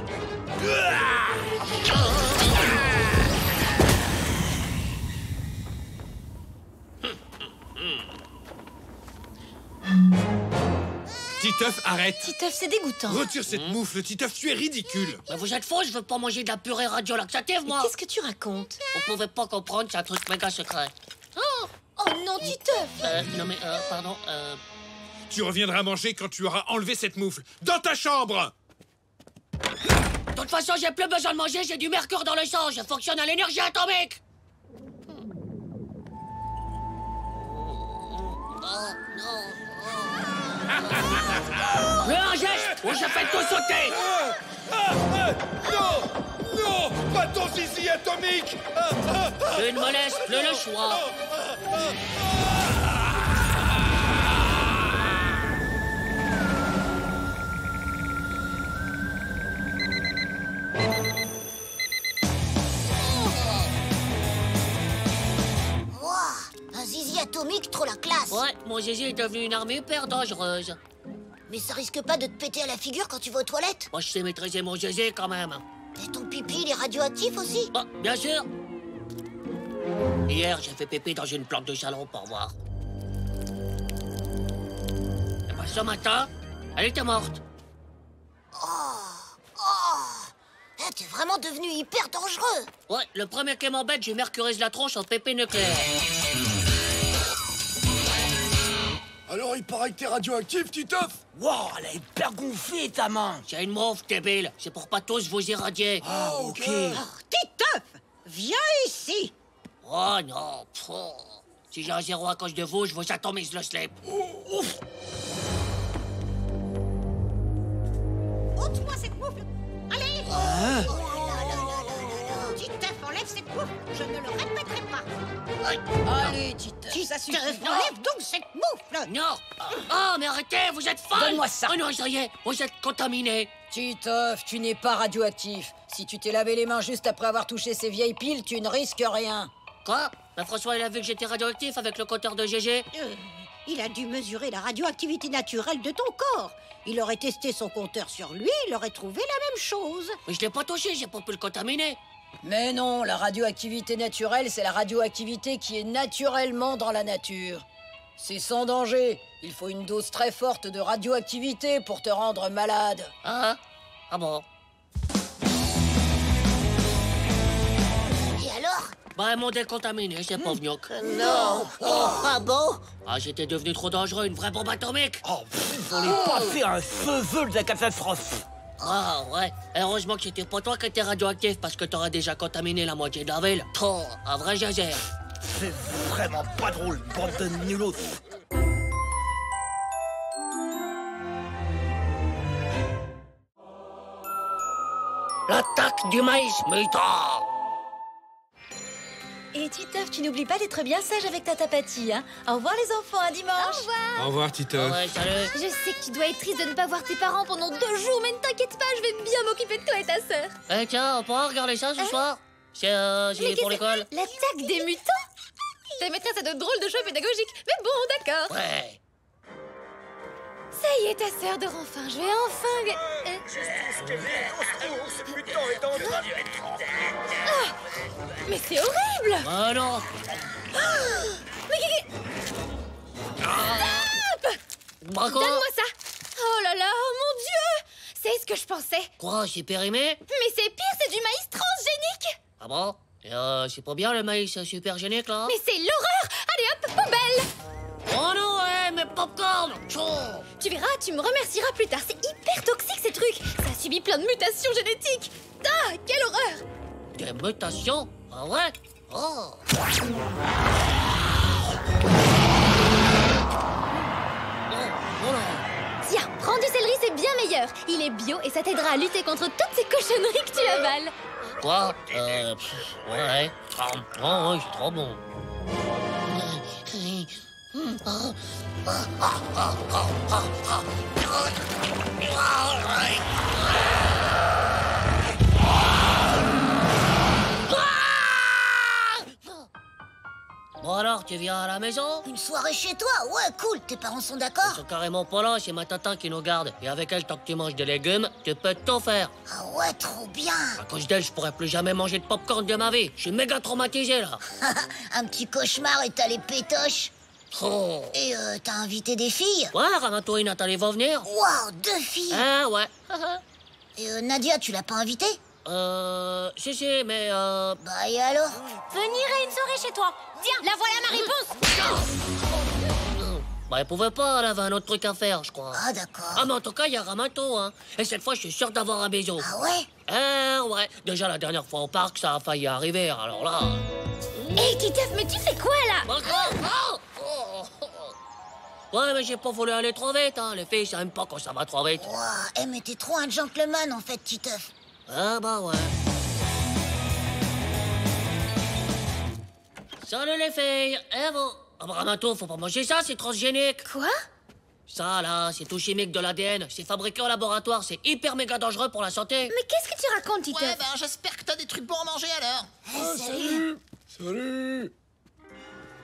Titeuf, arrête. Titeuf, c'est dégoûtant. Retire cette moufle, Titeuf, tu es ridicule. Mais vous êtes faux, je veux pas manger de la purée radioactive, moi. Qu'est-ce que tu racontes? Vous pouvez pas comprendre, c'est un truc méga secret. Oh non, Titeuf. Non mais, pardon, Tu reviendras manger quand tu auras enlevé cette moufle. Dans ta chambre. De toute façon, j'ai plus besoin de manger, j'ai du mercure dans le sang, je fonctionne à l'énergie atomique. Oh non. Le geste ou je fais tout sauter. Non, non, pas ton zizi atomique. Tu ne me laisses plus le choix. Un zizi atomique, trop la classe. Ouais, mon zizi est devenu une arme hyper dangereuse. Mais ça risque pas de te péter à la figure quand tu vas aux toilettes? Moi, je sais maîtriser mon zizi quand même. Et ton pipi, il est radioactif aussi? Oh, bien sûr. Hier, j'ai fait pipi dans une plante de salon pour voir. Et ben, ce matin, elle était morte. T'es vraiment devenu hyper dangereux. Ouais, le premier qui m'embête, j'ai mercurise la tronche en pépé nucléaire. Alors il paraît que t'es radioactif, Titeuf. Wow, elle a hyper gonflé ta main. C'est une mauve, débile. C'est pour pas tous vous irradier. Ah, ok. Titeuf, viens ici. Oh non. Pfff. Si j'ai un zéro à cause de vous, je vous atomise le slip. Ouf. Ôte-moi cette moufle. Allez. Titeuf, enlève cette moufle. Je ne le répéterai pas. Allez, Titeuf, ça suffit. Enlève donc cette moufle. Non. Oh, mais arrêtez, vous êtes folle. Donne-moi ça. Oh non, ça y est, vous êtes contaminé. Titeuf, tu n'es pas radioactif. Si tu t'es lavé les mains juste après avoir touché ces vieilles piles, tu ne risques rien. Quoi? Ben François, il a vu que j'étais radioactif avec le compteur de GG. Il a dû mesurer la radioactivité naturelle de ton corps. Il aurait testé son compteur sur lui, il aurait trouvé la même chose. Mais je l'ai pas touché, j'ai pas pu le contaminer. Mais non, la radioactivité naturelle, c'est la radioactivité qui est naturellement dans la nature. C'est sans danger. Il faut une dose très forte de radioactivité pour te rendre malade. Ah bon. Et alors? Bah, ils m'ont décontaminé, c'est pauvre gnoc. Non. Ah bon? Ah, j'étais devenu trop dangereux, une vraie bombe atomique. Oh, il fallait pas faire un feu de la catastrophe. Ah, ouais. Heureusement que c'était pas toi qui étais radioactif, parce que t'aurais déjà contaminé la moitié de la ville. Oh, un vrai geyser. C'est vraiment pas drôle, bande de nulos. L'attaque du maïs mutant. Et Titeuf, tu n'oublies pas d'être bien sage avec ta tapatie, hein? Au revoir les enfants, à dimanche. Au revoir. Au revoir, Titeuf. Ouais, salut. Je sais que tu dois être triste de ne pas voir tes parents pendant 2 jours, mais ne t'inquiète pas, je vais bien m'occuper de toi et ta sœur. Eh tiens, on pourra regarder ça ce soir? C'est pour l'école. L'attaque des mutants? Ta maîtresse a de drôles de choix pédagogiques, mais bon, d'accord. Ouais. Ça y est, ta sœur dort enfin, je vais enfin... Oh, mais c'est horrible! Ah non. Stop! Braco. Donne-moi ça! Oh là là, oh mon Dieu! C'est ce que je pensais. Quoi, c'est périmé? Mais c'est pire, c'est du maïs transgénique! Ah bon? Et c'est pas bien le maïs super génique là? Mais c'est l'horreur! Allez hop, poubelle! Oh non, ouais, mais popcorn! Tu verras, tu me remercieras plus tard. C'est hyper toxique ces trucs. Ça a subi plein de mutations génétiques. Ah, quelle horreur! Des mutations? Ah ouais? Oh! Tiens, prends du céleri, c'est bien meilleur. Il est bio et ça t'aidera à lutter contre toutes ces cochonneries que tu avales. Quoi? Ouais. Oh, oui, c'est trop bon. Bon alors, tu viens à la maison? Une soirée chez toi? Ouais, cool. Tes parents sont d'accord? Ils sont carrément pas là, c'est ma tata qui nous garde. Et avec elle, tant que tu manges des légumes, tu peux tout faire. Ah ouais, trop bien. À cause d'elle, je pourrais plus jamais manger de popcorn de ma vie. Je suis méga traumatisé, là. Un petit cauchemar et t'as les pétoches. Oh. Et t'as invité des filles? Ouais, Ramato et Nathalie vont venir. Waouh, 2 filles. Ah ouais. Et Nadia, tu l'as pas invitée? Si, mais Bah et alors? Venir à une soirée chez toi. Tiens, la voilà ma réponse. Bah, elle pouvait pas, elle avait un autre truc à faire, je crois. Ah, d'accord. Ah, mais en tout cas, il y a Ramato, hein. Et cette fois, je suis sûr d'avoir un bisou. Ah ouais? Ah ouais. Déjà, la dernière fois au parc, ça a failli arriver, alors là... Hé, Titeuf, mais tu fais quoi, là? Ouais, mais j'ai pas voulu aller trop vite, hein. Les filles, ça aime pas quand ça va trop vite. Waouh, mais t'es trop un gentleman, en fait, Titeuf. Ah bah ouais. Salut les filles, et vous? Ah bah Ramato, faut pas manger ça, c'est transgénique. Quoi? Ça là, c'est tout chimique de l'ADN, c'est fabriqué au laboratoire, c'est hyper méga dangereux pour la santé. Mais qu'est-ce que tu racontes, Titeuf? Ouais, ben j'espère que t'as des trucs bons à manger alors. Salut. Salut.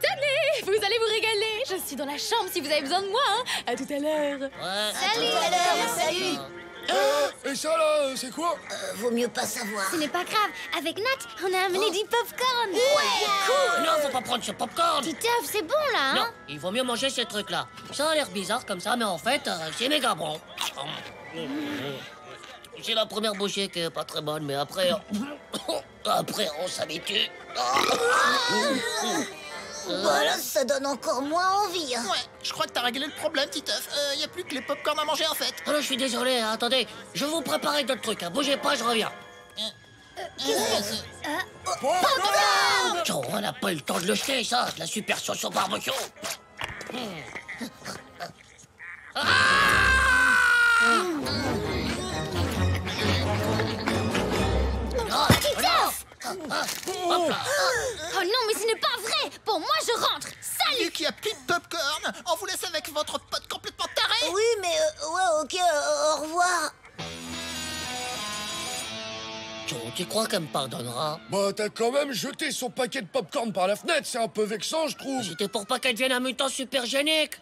Tenez, vous allez vous régaler. Je suis dans la chambre si vous avez besoin de moi, hein. À tout à l'heure. Ouais. Salut. À tout à l'heure, salut. Et ça là, c'est quoi? Vaut mieux pas savoir. Ce n'est pas grave. Avec Nat, on a amené du popcorn. Ouais, cool. Non, faut pas prendre ce popcorn. Titeuf, c'est bon là, hein? Non, il vaut mieux manger ces trucs-là. Ça a l'air bizarre comme ça, mais en fait, c'est méga bon. C'est la première bouchée qui est pas très bonne, mais après... après, on s'habitue. Voilà, ça donne encore moins envie. Hein. Ouais, je crois que t'as réglé le problème, Titeuf. Y a plus que les popcorn à manger en fait. Oh là, je suis désolé, hein, attendez. Je vais vous préparer d'autres trucs, hein. Bougez pas, je reviens. Oh, on n'a pas eu le temps de le jeter, ça. De la super sauce au barbecue. Oh non, mais ce n'est pas vrai. Bon, moi je rentre. Salut. Vu qu'il y a plus de popcorn, on vous laisse avec votre pote complètement taré. Oui, mais ouais, ok, au revoir. Tu crois qu'elle me pardonnera? Bah, t'as quand même jeté son paquet de popcorn par la fenêtre, c'est un peu vexant, je trouve. C'était pour pas qu'elle devienne un mutant super génique.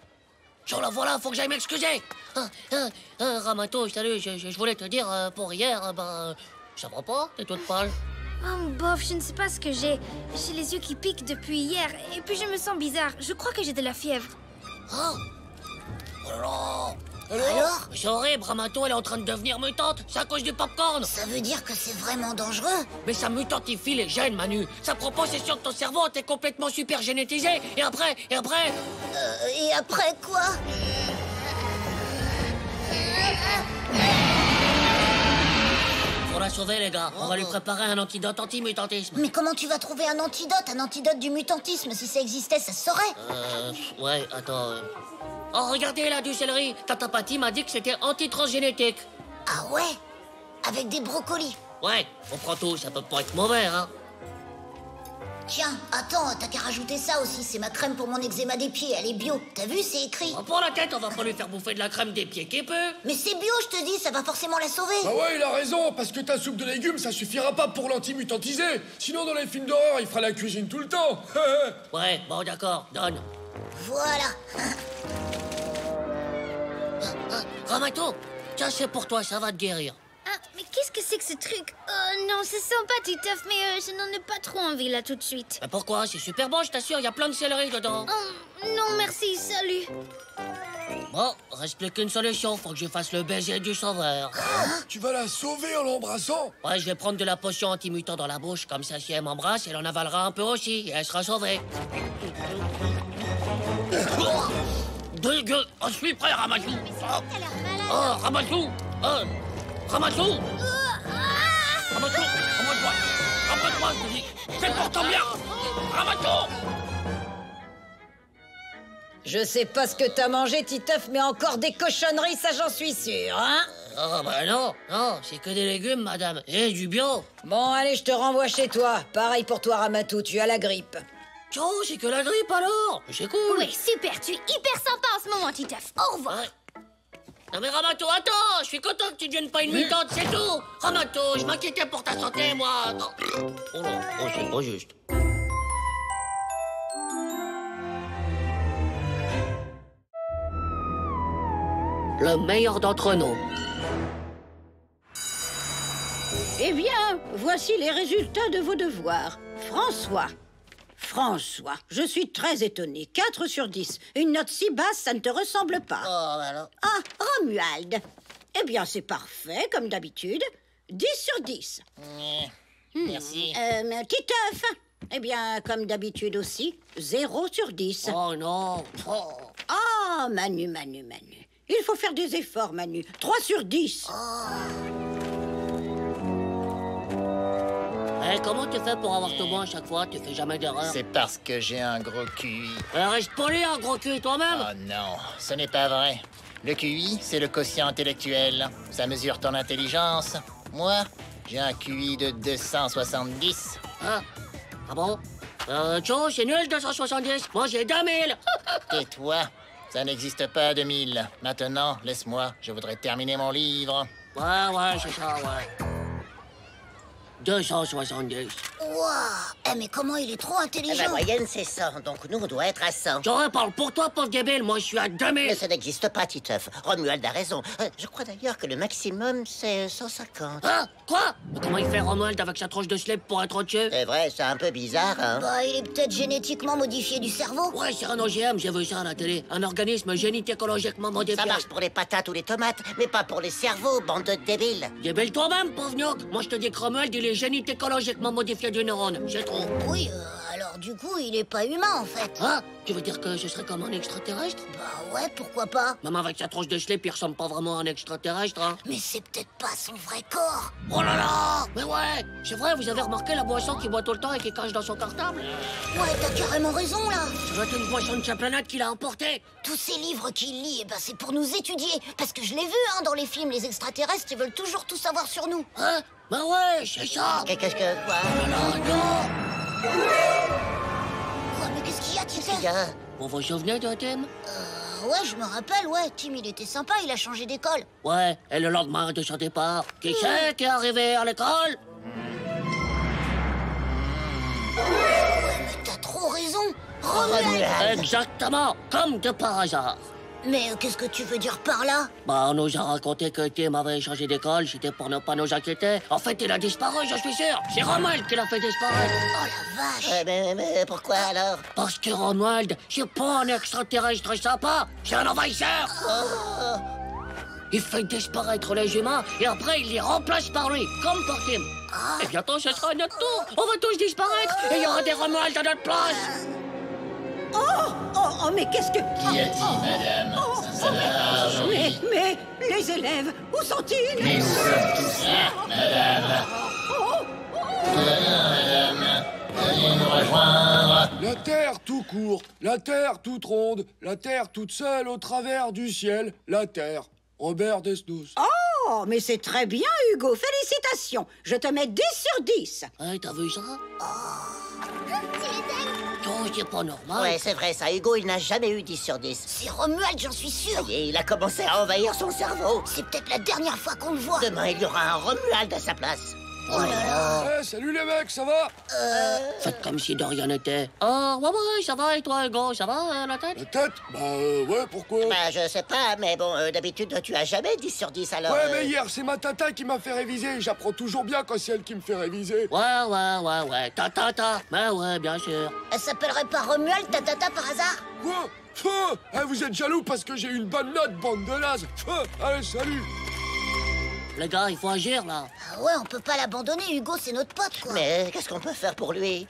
Oh là, voilà, faut que j'aille m'excuser. Ramato, salut, je voulais te dire, pour hier, ça va pas? T'es toute pâle. Oh, bof, je ne sais pas ce que j'ai. J'ai les yeux qui piquent depuis hier. Et puis je me sens bizarre. Je crois que j'ai de la fièvre. Oh là. Alors? C'est horrible, Ramato, elle est en train de devenir mutante. C'est à cause du popcorn. Ça veut dire que c'est vraiment dangereux? Mais ça mutantifie les gènes, Manu. Ça prend possession de ton cerveau, t'es complètement super génétisé. Et après? Et après quoi? Faut la sauver, les gars. On va lui préparer un antidote anti-mutantisme. Mais comment tu vas trouver un antidote du mutantisme? Si ça existait, ça se saurait. Ouais, attends. Oh, regardez là, du céleri. Tata Patty m'a dit que c'était anti-transgénétique. Ah ouais? Avec des brocolis. Ouais, on prend tout, ça peut pas être mauvais, hein. Tiens, attends, t'as qu'à rajouter ça aussi. C'est ma crème pour mon eczéma des pieds, elle est bio. T'as vu, c'est écrit. Oh, pour la tête, on va pas lui faire bouffer de la crème des pieds qui peut. Mais c'est bio, je te dis, ça va forcément la sauver. Ah ouais, il a raison, parce que ta soupe de légumes, ça suffira pas pour l'anti-mutantiser. Sinon, dans les films d'horreur, il fera la cuisine tout le temps. Ouais, bon, d'accord, donne. Voilà. Ramato, tiens, c'est pour toi, ça va te guérir. Ah, mais qu'est-ce que c'est que ce truc? Oh non, c'est sympa, Titeuf, mais je n'en ai pas trop envie là tout de suite. Mais pourquoi? C'est super bon, je t'assure, il y a plein de céleri dedans. Oh, non, merci, salut. Bon, reste plus qu'une solution, faut que je fasse le baiser du sauveur. Tu vas la sauver en l'embrassant? Ouais, je vais prendre de la potion anti-mutant dans la bouche, comme ça si elle m'embrasse, elle en avalera un peu aussi, et elle sera sauvée. Dégueu! Je suis prêt, Ramatou! Oh, Ramatou! Ramatou! Ramatou! Ramatou! Ramatou, je te dis! C'est pour ton bien! Ramatou! Je sais pas ce que t'as mangé, Titeuf, mais encore des cochonneries, ça j'en suis sûr, hein? Oh, bah non, c'est que des légumes, madame, et du bio. Bon, allez, je te renvoie chez toi. Pareil pour toi, Ramatou, tu as la grippe. Oh, c'est que la grippe alors? C'est cool. Oui, super, tu es hyper sympa en ce moment, Titeuf. Au revoir. Ouais. Non mais Ramato, attends, je suis content que tu deviennes pas une mutante, c'est tout. Ramato, je m'inquiétais pour ta santé, moi. Oh là, c'est pas juste. Le meilleur d'entre nous. Eh bien, voici les résultats de vos devoirs. François, je suis très étonnée. 4 sur 10. Une note si basse, ça ne te ressemble pas. Oh, alors. Ah, Romuald. Eh bien, c'est parfait, comme d'habitude. 10 sur 10. Merci. Titeuf. Eh bien, comme d'habitude aussi. 0 sur 10. Oh non. Ah, Manu. Il faut faire des efforts, Manu. 3 sur 10. Eh, comment tu fais pour avoir tout bon à chaque fois? Tu fais jamais d'erreur. C'est parce que j'ai un gros QI. Reste poli, un gros cul, toi-même. Oh non, ce n'est pas vrai. Le QI, c'est le quotient intellectuel. Ça mesure ton intelligence. Moi, j'ai un QI de 270. Ah bon? Joe, c'est nul, 270. Moi, j'ai 2000. Tais-toi. Ça n'existe pas, 2000. Maintenant, laisse-moi. Je voudrais terminer mon livre. Ouais, c'est ça, ouais. 270. Wouah! Mais comment il est trop intelligent! La moyenne, c'est 100, donc nous, on doit être à 100. J'aurais parle pour toi, pauvre débile, moi, je suis à 2000. Mais ça n'existe pas, Titeuf. Romuald a raison. Je crois d'ailleurs que le maximum, c'est 150. Hein? Quoi? Mais comment il fait Romuald avec sa tronche de slip pour être au-dessus? C'est vrai, c'est un peu bizarre, hein? Bah, il est peut-être génétiquement modifié du cerveau. Ouais, c'est un OGM, j'ai vu ça à la télé. Un organisme génétiquement modifié. Ça marche pour les patates ou les tomates, mais pas pour les cerveaux, bande de débiles. Débile toi-même, pauvre gnoc. Moi, je te dis que Romuald, il est génétiquement modifié du neurone. C'est trop. Oui, alors du coup, il est pas humain, en fait. Ah, tu veux dire que je serais comme un extraterrestre? Bah ouais, pourquoi pas? Même avec sa tronche de slip, il ressemble pas vraiment à un extraterrestre, hein? Mais c'est peut-être pas son vrai corps. Oh là là! Mais ouais! C'est vrai, vous avez remarqué la boisson qu'il boit tout le temps et qu'il cache dans son cartable? Ouais, t'as carrément raison, là. Ça doit être une boisson de sa planète qu'il a emportée. Tous ces livres qu'il lit, eh ben, c'est pour nous étudier. Parce que je l'ai vu, hein, dans les films, les extraterrestres, ils veulent toujours tout savoir sur nous. Hein? Bah ouais, c'est ça! Qu'est-ce que... Quoi? Oh là là, non! Quoi, mais qu'est-ce qu'il y a, Titeuf? Vous vous souvenez de Tim? Ouais, je me rappelle, ouais. Tim, il était sympa, il a changé d'école. Ouais, et le lendemain de son départ, qui c'est qui est arrivé à l'école? Ouais, mais t'as trop raison. Romuald. Exactement, comme de par hasard. Mais qu'est-ce que tu veux dire par là? Bah, on nous a raconté que Tim avait changé d'école, c'était pour ne pas nous inquiéter. En fait, il a disparu, je suis sûr. C'est Romuald qui l'a fait disparaître. Oh la vache! Mais pourquoi alors? Parce que Romuald, c'est pas un extraterrestre sympa, c'est un envahisseur. Il fait disparaître les humains et après il les remplace par lui, comme pour Tim. Et bientôt ce sera notre tour. On va tous disparaître et il y aura des Romuald à notre place. Oh, mais qu'est-ce que... Qui a dit, madame? Ça va, aujourd'hui. Mais, les élèves, où sont-ils? Nous sommes tous là, madame. Madame, veuillez nous rejoindre. La terre tout court, la terre toute ronde, la terre toute seule au travers du ciel, la terre. Robert Desnos. Oh, mais c'est très bien, Hugo. Félicitations. Je te mets 10 sur 10. Hey, t'as vu ça? Oh, c'est pas normal. Ouais, c'est vrai ça. Hugo, il n'a jamais eu 10 sur 10. C'est Romuald, j'en suis sûr. Ça y est, il a commencé à envahir son cerveau. C'est peut-être la dernière fois qu'on le voit. Demain, il y aura un Romuald à sa place. Oh là là. Salut les mecs, ça va? Faites comme si de rien n'était. Oh, ouais, ça va, et toi, Hugo, ça va, la tête? La tête? Bah, ouais, pourquoi? Bah, je sais pas, mais bon, d'habitude, tu as jamais 10 sur 10, alors... Ouais, mais hier, c'est ma tata qui m'a fait réviser. J'apprends toujours bien quand c'est elle qui me fait réviser. Ouais. Ta. Mais ouais, bien sûr. Elle s'appellerait pas Romuald, ta tata, par hasard? Quoi? Feu! Vous êtes jaloux parce que j'ai eu une bonne note, bande de nazes. Feu! Allez, salut! Les gars, il faut agir, là. Ah ouais, on peut pas l'abandonner, Hugo, c'est notre pote, quoi. Mais qu'est-ce qu'on peut faire pour lui?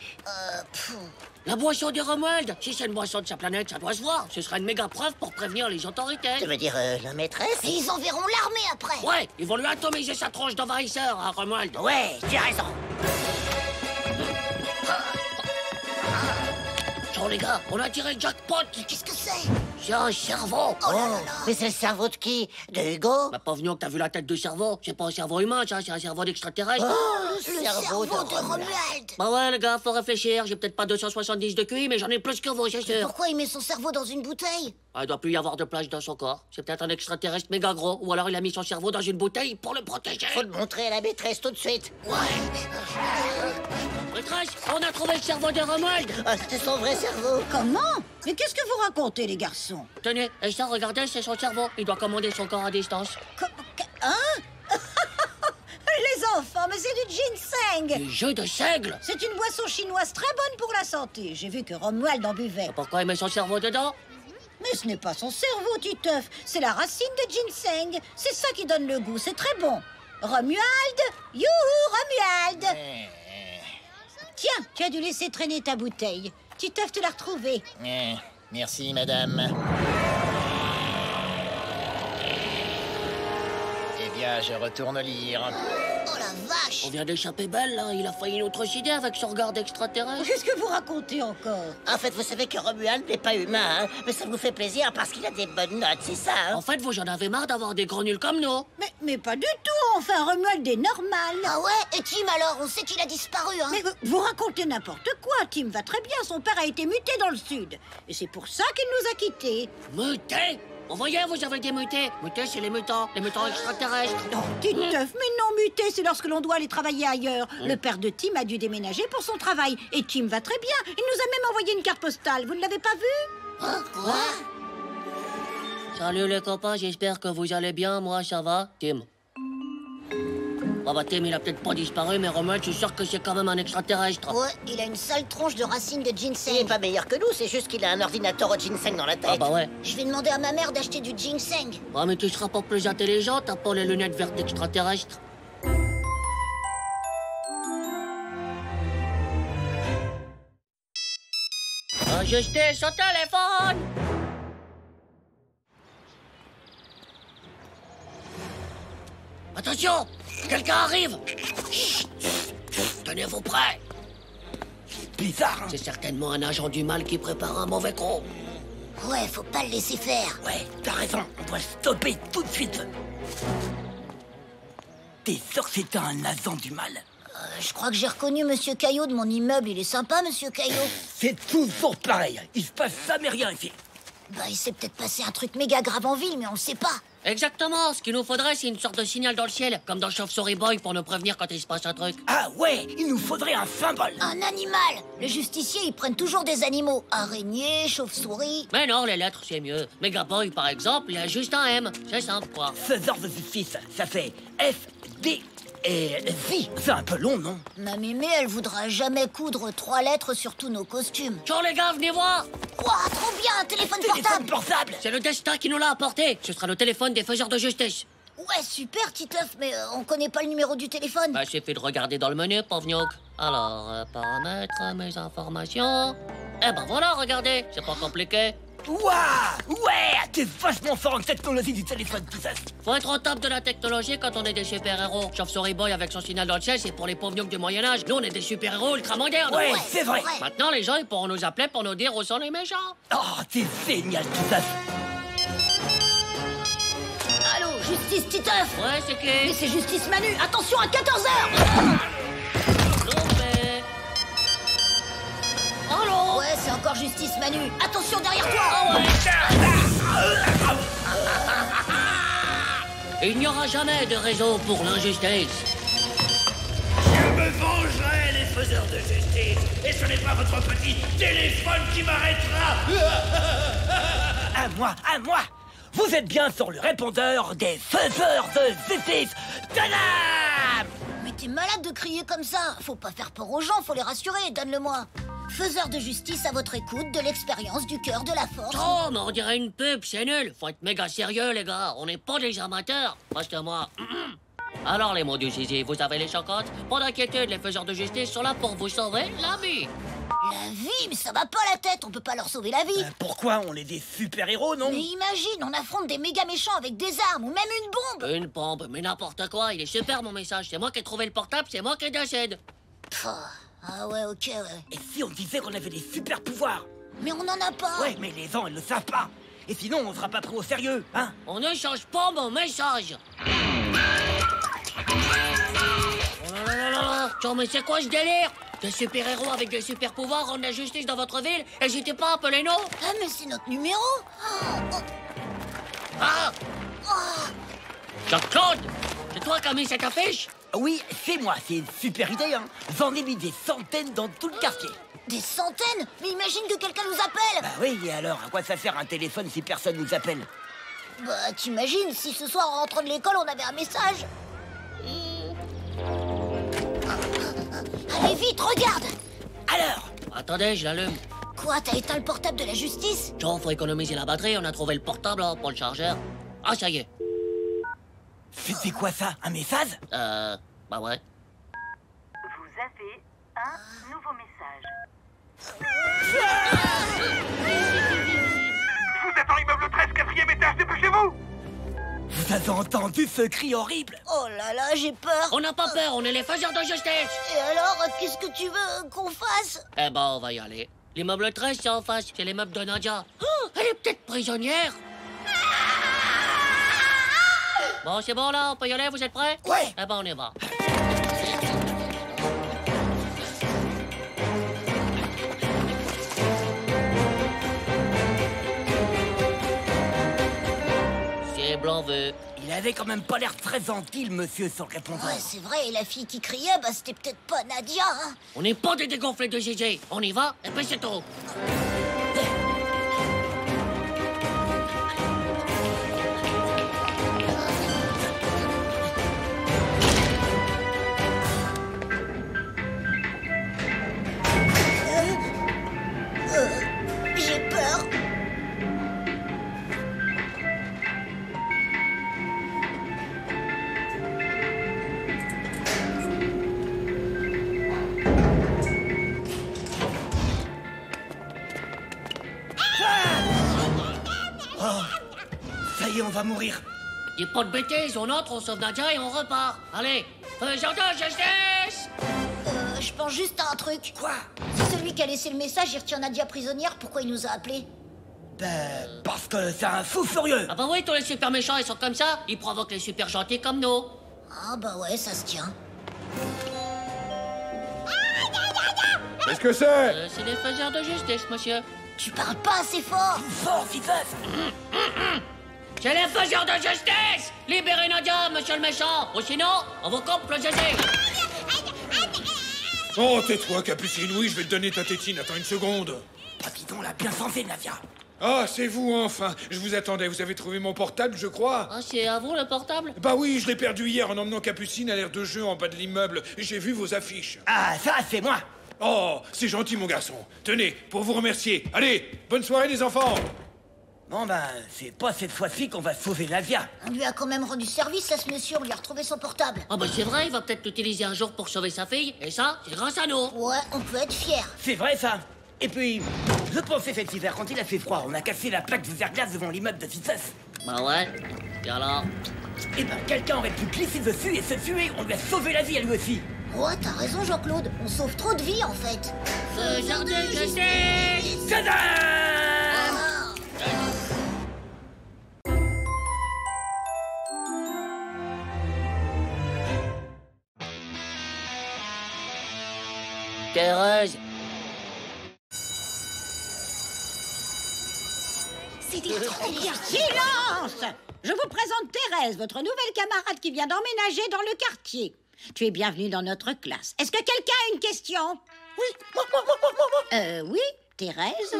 La boisson de Romuald, si c'est une boisson de sa planète, ça doit se voir. Ce sera une méga preuve pour prévenir les autorités. Tu veux dire la maîtresse? Et ils enverront l'armée après. Ouais, ils vont lui atomiser sa tronche d'envahisseur à Romuald. Ouais, tu as raison. Ciao les gars, on a tiré le jackpot. Qu'est-ce que c'est? C'est un cerveau. Oh là là. Mais c'est le cerveau de qui? De Hugo? Bah, pas venu que t'as vu la tête du cerveau. C'est pas un cerveau humain, ça, c'est un cerveau d'extraterrestre. Oh, le cerveau de Romuald. Bah ouais, les gars, faut réfléchir. J'ai peut-être pas 270 de QI, mais j'en ai plus que vous, c'est sûr. Pourquoi il met son cerveau dans une bouteille? Il doit plus y avoir de place dans son corps. C'est peut-être un extraterrestre méga gros, ou alors il a mis son cerveau dans une bouteille pour le protéger. Faut le montrer à la maîtresse tout de suite. Ouais. Maîtresse, on a trouvé le cerveau de Romuald. Ah, c'est son vrai cerveau. Comment? Mais qu'est-ce que vous racontez, les garçons? Tenez, et ça, regardez, c'est son cerveau. Il doit commander son corps à distance. Hein? Les enfants, mais c'est du ginseng! Du jus de seigle! C'est une boisson chinoise très bonne pour la santé. J'ai vu que Romuald en buvait. Pourquoi il met son cerveau dedans? Mais ce n'est pas son cerveau, Titeuf. C'est la racine de ginseng. C'est ça qui donne le goût. C'est très bon. Romuald! Youhou, Romuald! Tiens, tu as dû laisser traîner ta bouteille. Titeuf te l'a retrouvée. Merci, madame. Eh bien, je retourne lire. Oh la vache! On vient d'échapper belle, là. Il a failli nous trucider avec son regard d'extraterrestre. Qu'est-ce que vous racontez encore? En fait, vous savez que Romuald n'est pas humain, hein? Mais ça vous fait plaisir parce qu'il a des bonnes notes, c'est ça, hein? En fait, vous en avez marre d'avoir des gros nuls comme nous. Mais pas du tout. Enfin, Romuald est normal. Ah ouais? Et Tim alors? On sait qu'il a disparu, hein? Mais vous racontez n'importe quoi. Tim va très bien. Son père a été muté dans le sud. Et c'est pour ça qu'il nous a quittés. Muté? Vous voyez, vous avez des mutés. Mutés, c'est les mutants extraterrestres. Oh, Titeuf, mais non, muté, c'est lorsque l'on doit aller travailler ailleurs. Le père de Tim a dû déménager pour son travail. Et Tim va très bien. Il nous a même envoyé une carte postale. Vous ne l'avez pas vue? Quoi? Salut les copains, j'espère que vous allez bien. Moi, ça va. Tim. Ah bah Tim, il a peut-être pas disparu, mais Romuald, je suis sûr que c'est quand même un extraterrestre. Ouais, il a une sale tronche de racines de ginseng. Il est pas meilleur que nous, c'est juste qu'il a un ordinateur au ginseng dans la tête. Ah bah ouais. Je vais demander à ma mère d'acheter du ginseng. Ouais, mais tu seras pas plus intelligent, t'as pas les lunettes vertes extraterrestres. Justice, au téléphone! Attention! Quelqu'un arrive! Chut. Tenez-vous prêts! Bizarre, hein? C'est certainement un agent du mal qui prépare un mauvais coup. Ouais, faut pas le laisser faire. Ouais, t'as raison, on doit stopper tout de suite. T'es sûr que c'était un agent du mal? Je crois que j'ai reconnu Monsieur Caillot de mon immeuble. Il est sympa, Monsieur Caillot. C'est toujours pareil. Il se passe jamais rien ici. Bah, il s'est peut-être passé un truc méga grave en ville, mais on le sait pas. Exactement. Ce qu'il nous faudrait, c'est une sorte de signal dans le ciel, comme dans Chauve-souris Boy, pour nous prévenir quand il se passe un truc. Ah ouais, il nous faudrait un symbole. Un animal. Les justiciers, ils prennent toujours des animaux. Araignées, chauve-souris. Mais non, les lettres, c'est mieux. Megaboy, par exemple, il a juste un M. C'est simple, quoi. Faiseur de justice, ça fait F-D... Et si, c'est un peu long, non? Ma mémé, elle voudra jamais coudre 3 lettres sur tous nos costumes. Ciao les gars, venez voir! Ouah, trop bien, un téléphone portable! C'est le destin qui nous l'a apporté. Ce sera le téléphone des faiseurs de justice. Ouais, super, Titeuf, mais on connaît pas le numéro du téléphone. Bah, suffit de regarder dans le menu, pauvre. Alors, paramètres, mes informations... Eh ben voilà, regardez, c'est pas compliqué. Waouh! Ouais! T'es vachement fort en technologie du téléphone, tout ça. Faut être au top de la technologie quand on est des super-héros. Chauve-souris Boy avec son signal dans le ciel, c'est pour les pauvres du Moyen-Âge. Nous, on est des super-héros ultra-modernes. Ouais, c'est vrai. Maintenant, les gens, ils pourront nous appeler pour nous dire où sont les méchants. Oh, t'es génial, tout ça. Allô, Justice Titeuf? Ouais, c'est qui? Mais c'est Justice Manu, attention à 14h! Allô? Ouais, c'est encore Justice Manu. Attention derrière toi! Ah ouais. Il n'y aura jamais de réseau pour l'injustice. Je me vengerai, les faiseurs de justice. Et ce n'est pas votre petit téléphone qui m'arrêtera. À moi! Vous êtes bien sur le répondeur des faiseurs de justice. Tadam! Mais t'es malade de crier comme ça. Faut pas faire peur aux gens, faut les rassurer. Donne-le-moi. Faiseur de justice à votre écoute, de l'expérience, du cœur, de la force. Oh, mais on dirait une pub, c'est nul. Faut être méga sérieux, les gars. On n'est pas des amateurs. Reste-moi. Alors, les mots du zizi, vous avez les chocottes? Pas d'inquiétude, les faiseurs de justice sont là pour vous sauver la vie. La vie? Mais ça va pas la tête, on peut pas leur sauver la vie. Pourquoi? On est des super-héros, non? Mais imagine, on affronte des méga méchants avec des armes ou même une bombe. Une bombe, mais n'importe quoi. Il est super, mon message. C'est moi qui ai trouvé le portable, c'est moi qui décède. Ah ouais, ok, ouais. Et si on disait qu'on avait des super-pouvoirs? Mais on en a pas. Ouais, mais les gens, ils le savent pas. Et sinon, on sera pas pris au sérieux, hein? On ne change pas mon message. Oh là là là là. Tiens, mais c'est quoi ce délire? Des super-héros avec des super-pouvoirs rendent la justice dans votre ville? N'hésitez pas à appeler nous. Ah, mais c'est notre numéro. Ah! Jean-Claude, c'est toi qui as mis cette affiche? Oui, c'est moi, c'est une super idée, hein. J'en ai mis des centaines dans tout le quartier. Des centaines? Mais imagine que quelqu'un nous appelle! Bah oui, et alors, à quoi ça sert un téléphone si personne nous appelle? Bah, t'imagines, si ce soir en rentrant de l'école, on avait un message? Allez, vite, regarde! Alors? Attendez, je l'allume. Quoi, t'as éteint le portable de la justice? Genre, faut économiser la batterie, on a trouvé le portable là, pour le chargeur. Ah, ça y est. C'était quoi ça? Un message? Bah ouais. Vous avez un nouveau message. Vous êtes en immeuble 13, 4e étage, dépêchez-vous! Vous avez entendu ce cri horrible? Oh là là, j'ai peur! On n'a pas peur, on est les faiseurs de justice! Et alors, qu'est-ce que tu veux qu'on fasse? Eh ben, on va y aller. L'immeuble 13, c'est en face, c'est l'immeuble de Nadia. Oh, elle est peut-être prisonnière! Bon, c'est bon là, on peut y aller, vous êtes prêts? Ouais! Eh ben, on y va. C'est Blanc-Veu. Il avait quand même pas l'air très gentil, le monsieur, sur le répondeur. Ouais, c'est vrai, et la fille qui criait, bah c'était peut-être pas Nadia, hein? On n'est pas des dégonflés de GG. On y va, et puis c'est tout. J'ai peur. Oh, ça y est, on va mourir. Y'a pas de bêtises, on entre, on sauve Nadia et on repart. Allez, faisons de justice! Je pense juste à un truc. Quoi? Si celui qui a laissé le message, il retient Nadia prisonnière, pourquoi il nous a appelés? Ben, parce que c'est un fou furieux. Ah bah oui, tous les super méchants, ils sont comme ça. Ils provoquent les super gentils comme nous. Ah bah ouais, ça se tient. Qu'est-ce que c'est? C'est des faiseurs de justice, monsieur. Tu parles pas assez fort. Fort, Fifeuf. C'est les faiseurs de justice! Libérez Nadia, monsieur le méchant! Ou sinon, on vous coupe le GG! Oh, tais-toi, Capucine, oui, je vais te donner ta tétine. Attends une seconde. Ah, dis donc, l'a bien sensé, Nadia. Ah, c'est vous, enfin. Je vous attendais, vous avez trouvé mon portable, je crois. Ah, c'est à vous, le portable? Bah oui, je l'ai perdu hier en emmenant Capucine à l'aire de jeu en bas de l'immeuble. J'ai vu vos affiches. Ah, ça, c'est moi. Oh, c'est gentil, mon garçon. Tenez, pour vous remercier. Allez, bonne soirée, les enfants. Bon, ben, c'est pas cette fois-ci qu'on va sauver Nadia. On lui a quand même rendu service à ce monsieur, on lui a retrouvé son portable. Ah bah c'est vrai, il va peut-être l'utiliser un jour pour sauver sa fille, et ça, c'est grâce à nous. Ouais, on peut être fiers. C'est vrai, ça. Et puis, je pensais cet hiver, quand il a fait froid, on a cassé la plaque de verglas devant l'immeuble de Fifeuf. Bah ouais, et alors? Eh ben, quelqu'un aurait pu glisser dessus et se tuer. On lui a sauvé la vie à lui aussi. Ouais, t'as raison, Jean-Claude. On sauve trop de vies, en fait. Faiseurs de justice! Thérèse! C'était trop bien. Silence! Je vous présente Thérèse, votre nouvelle camarade qui vient d'emménager dans le quartier. Tu es bienvenue dans notre classe. Est-ce que quelqu'un a une question? Oui. Oui, Thérèse?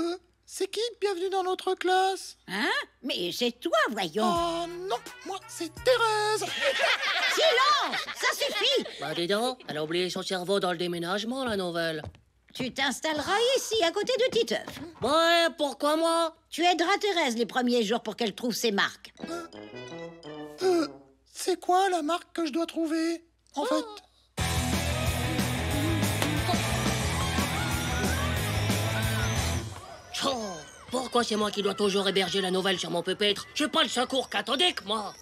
C'est qui bienvenue dans notre classe? Hein? Mais c'est toi, voyons. Oh non, moi c'est Thérèse. Silence! Ça suffit! Bah dis donc, elle a oublié son cerveau dans le déménagement, la nouvelle. Tu t'installeras ici, à côté de Titeuf. Ouais, pourquoi moi? Tu aideras Thérèse les premiers jours pour qu'elle trouve ses marques. C'est quoi la marque que je dois trouver, en fait? Oh, pourquoi c'est moi qui dois toujours héberger la nouvelle sur mon pupitre? J'ai pas le secours cathodique, moi.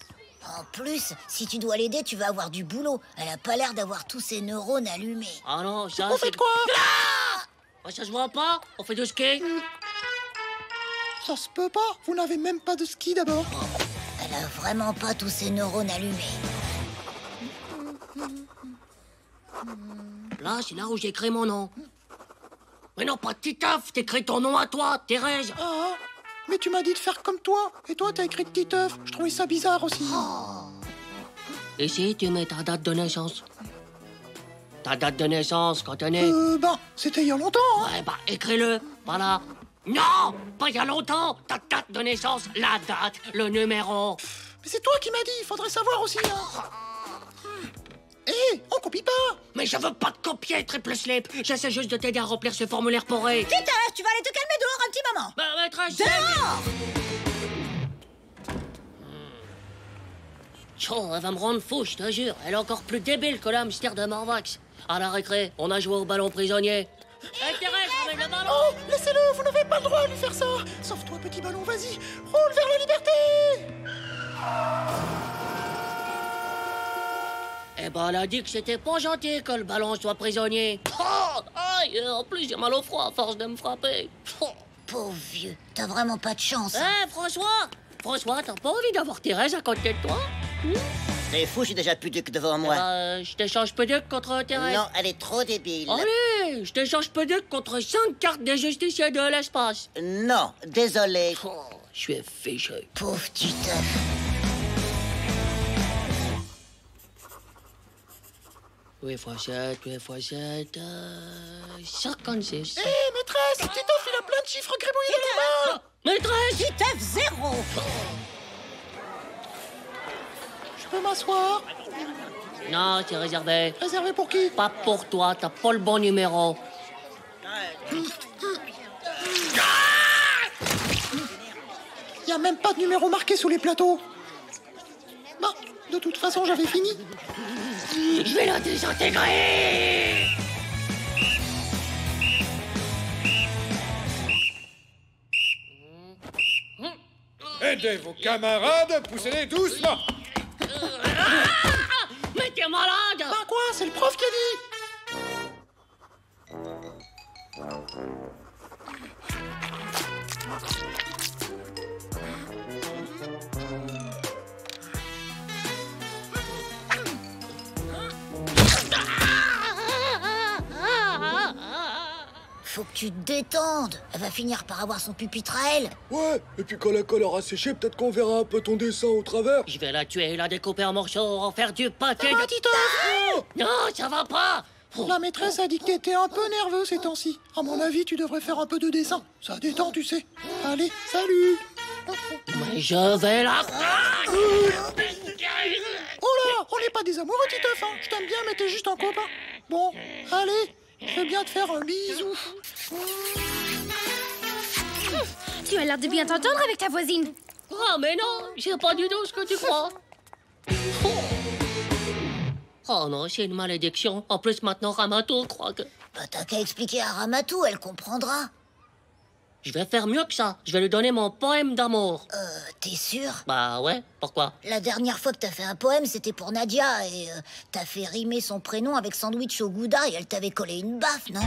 En plus, si tu dois l'aider, tu vas avoir du boulot. Elle a pas l'air d'avoir tous ses neurones allumés. Ah non, ça Vous c'est... faites quoi? Ah, ça se voit pas? On fait du ski? Ça se peut pas, vous n'avez même pas de ski d'abord. Elle a vraiment pas tous ses neurones allumés. Là, c'est là où j'écris mon nom. Mais non, pas Titeuf, t'écris ton nom à toi, Thérèse. Ah, mais tu m'as dit de faire comme toi. Et toi, t'as écrit Titeuf. Je trouvais ça bizarre aussi. Et si tu mets ta date de naissance? Ta date de naissance, quand t'es né. Ben, c'était il y a longtemps, hein. Ouais, bah, écris-le. Voilà. Non, pas il y a longtemps. Ta date de naissance, la date, le numéro. Mais c'est toi qui m'as dit, il faudrait savoir aussi, hein. Hé, on copie pas. Mais je veux pas te copier, triple slip. J'essaie juste de t'aider à remplir ce formulaire poré. Titeuf, tu vas aller te calmer dehors un petit moment. Bah, maîtresse. Dehors. Oh, elle va me rendre fou, je te jure. Elle est encore plus débile que l'hamster de Morvax. À la récré, on a joué au ballon prisonnier. Hey, Thérèse, ramène le ballon. Oh, laissez-le, vous n'avez pas le droit à lui faire ça. Sauve-toi, petit ballon, vas-y. Roule vers la liberté. Eh ben, elle a dit que c'était pas gentil que le ballon soit prisonnier. Oh, aïe, en plus, j'ai mal au froid à force de me frapper. Oh. Pauvre vieux, t'as vraiment pas de chance. Hein, François, t'as pas envie d'avoir Thérèse à côté de toi? C'est fou, j'ai déjà Puduc devant moi. Je t'échange Puduc contre Thérèse. Non, elle est trop débile. Allez, je t'échange Puduc contre 5 cartes des justiciers de l'espace. Non, désolé. Oh, je suis fichu. Pauvre Titeuf. 8 x 7, 8 x 7, 56. Hé, maîtresse, Titeuf, il a plein de chiffres gribouillés dans la main. Maîtresse! Titeuf, 0. Je peux m'asseoir? Non, c'est réservé. Réservé pour qui? Pas pour toi, t'as pas le bon numéro. Il y a même pas de numéro marqué sous les plateaux. Bah, de toute façon, j'avais fini. Je vais la désintégrer. Aidez vos camarades, poussez-les doucement. Mais t'es malade. Bah quoi, c'est le prof qui a dit. Faut que tu te détendes. Elle va finir par avoir son pupitre à elle. Ouais, et puis quand la colle aura séché, peut-être qu'on verra un peu ton dessin au travers. Je vais la tuer, la découper en morceaux, en faire du pâté Ça va, de... Titeuf? Non, ça va pas. La maîtresse a dit que t'étais un peu nerveux ces temps-ci. À mon avis, tu devrais faire un peu de dessin. Ça détend, tu sais. Allez, salut. Mais je vais la... Oh là, on n'est pas des amoureux, Titeuf, hein. Je t'aime bien, mais t'es juste un copain. Bon, allez, je veux bien te faire un bisou. Tu as l'air de bien t'entendre avec ta voisine. Oh, mais non, c'est pas du tout ce que tu crois. Oh non, c'est une malédiction. En plus, maintenant, Ramato croit que... Bah t'as qu'à expliquer à Ramatou, elle comprendra. Je vais faire mieux que ça. Je vais lui donner mon poème d'amour. T'es sûr? Bah ouais, pourquoi? La dernière fois que t'as fait un poème, c'était pour Nadia et t'as fait rimer son prénom avec sandwich au gouda et elle t'avait collé une baffe, non?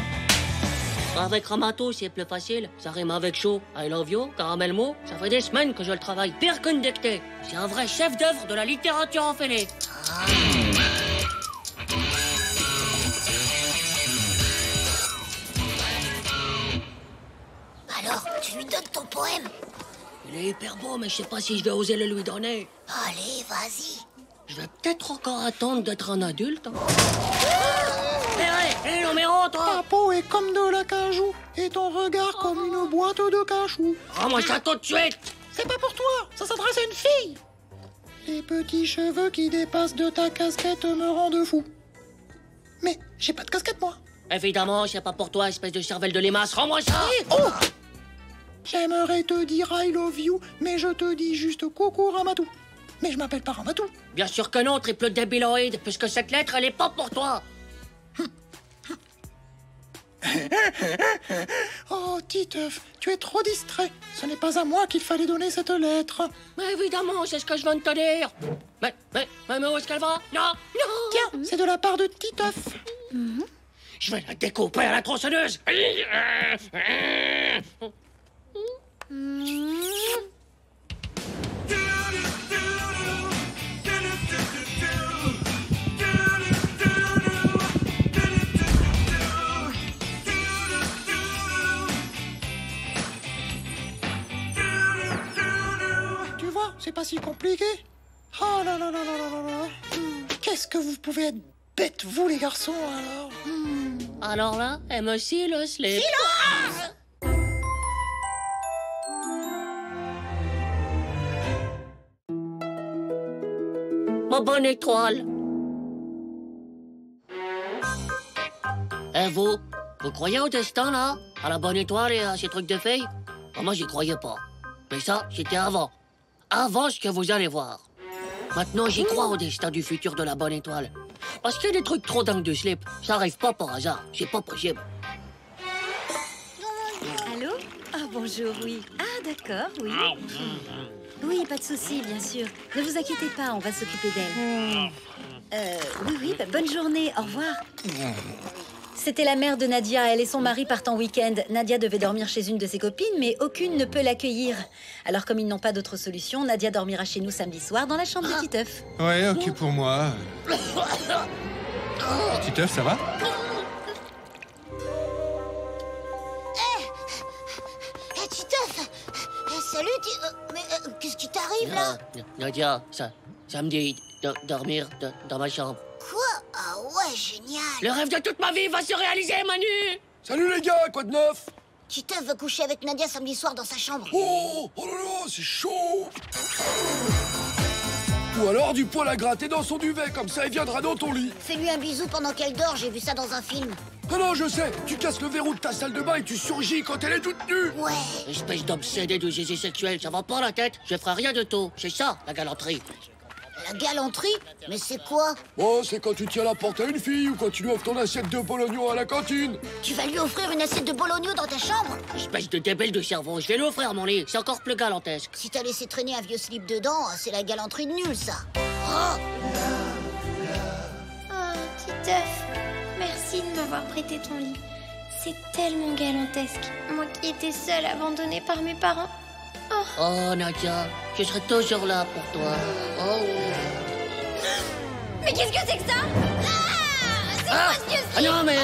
Avec Ramato, c'est plus facile. Ça rime avec chaud. I love you, caramel mot. Ça fait des semaines que je le travaille. Pire qu'une dictée. C'est un vrai chef d'œuvre de la littérature enfêlée. Alors, tu lui donnes ton poème? Il est hyper beau, mais je sais pas si je vais oser le lui donner. Allez, vas-y. Je vais peut-être encore attendre d'être un adulte. Hé, numéro, toi! Ta peau est comme de l'acajou et ton regard comme une boîte de cachou. Rends-moi ça tout de suite! C'est pas pour toi, ça s'adresse à une fille. Les petits cheveux qui dépassent de ta casquette me rendent fou. Mais j'ai pas de casquette, moi. Évidemment, c'est pas pour toi, espèce de cervelle de limace. Rends-moi ça! Oh! J'aimerais te dire I love you, mais je te dis juste coucou Ramatou. Mais je m'appelle pas Ramatou. Bien sûr que non, triple débiloïde, puisque cette lettre, elle est pas pour toi. Oh, Titeuf, tu es trop distrait. Ce n'est pas à moi qu'il fallait donner cette lettre. Mais évidemment, c'est ce que je viens de te dire. Mais où est-ce qu'elle va? Non! Tiens, c'est de la part de Titeuf. Je vais la découper à la tronçonneuse. Tu vois, c'est pas si compliqué. Oh là là là là là là là. Qu'est-ce que vous pouvez être bêtes, vous, les garçons, alors. Alors là, elle me scie le slip. Ma bonne étoile. Et vous croyez au destin, là? À la bonne étoile et à ces trucs de filles? Moi, j'y croyais pas. Mais ça, c'était avant. Avant ce que vous allez voir. Maintenant, j'y crois au destin du futur de la bonne étoile. Parce qu'il y a des trucs trop dingues de slip. Ça arrive pas par hasard. C'est pas possible. Allô? Ah, bonjour, oui. Ah, d'accord, oui. Oui, pas de souci, bien sûr. Ne vous inquiétez pas, on va s'occuper d'elle. Oui, bonne journée, au revoir. C'était la mère de Nadia. Elle et son mari partent en week-end. Nadia devait dormir chez une de ses copines, mais aucune ne peut l'accueillir. Alors, comme ils n'ont pas d'autre solution, Nadia dormira chez nous samedi soir dans la chambre de Titeuf. Ouais, ok pour moi. Titeuf, ça va? Hé, Titeuf! Salut, mais qu'est-ce qui t'arrive, là? Nadia, ça me dit dormir dans ma chambre. Quoi? Ah ouais, génial! Le rêve de toute ma vie va se réaliser, Manu! Salut les gars, quoi de neuf? Titeuf va coucher avec Nadia samedi soir dans sa chambre. Oh là là, c'est chaud! Ou alors du poil à gratter dans son duvet, comme ça il viendra dans ton lit. Fais-lui un bisou pendant qu'elle dort, j'ai vu ça dans un film. Ah non, je sais, tu casses le verrou de ta salle de bain et tu surgis quand elle est toute nue. Ouais. Espèce d'obsédé de zizi sexuel, ça va pas la tête? Je ferai rien de tout, c'est ça, la galanterie. La galanterie? Mais c'est quoi? Oh, c'est quand tu tiens la porte à une fille ou quand tu lui offres ton assiette de bolognon à la cantine. Tu vas lui offrir une assiette de bolognon dans ta chambre? Espèce de débile de cerveau, je vais lui offrir mon lit, c'est encore plus galantesque. Si t'as laissé traîner un vieux slip dedans, c'est la galanterie nulle, ça. Oh, Titeuf, merci de m'avoir prêté ton lit. C'est tellement galantesque. Moi qui étais seule, abandonnée par mes parents. Oh, Nadia, je serai toujours là pour toi. Oh. Mais qu'est-ce que c'est que ça? C'est quoi ce vieux slip? Ah non, mais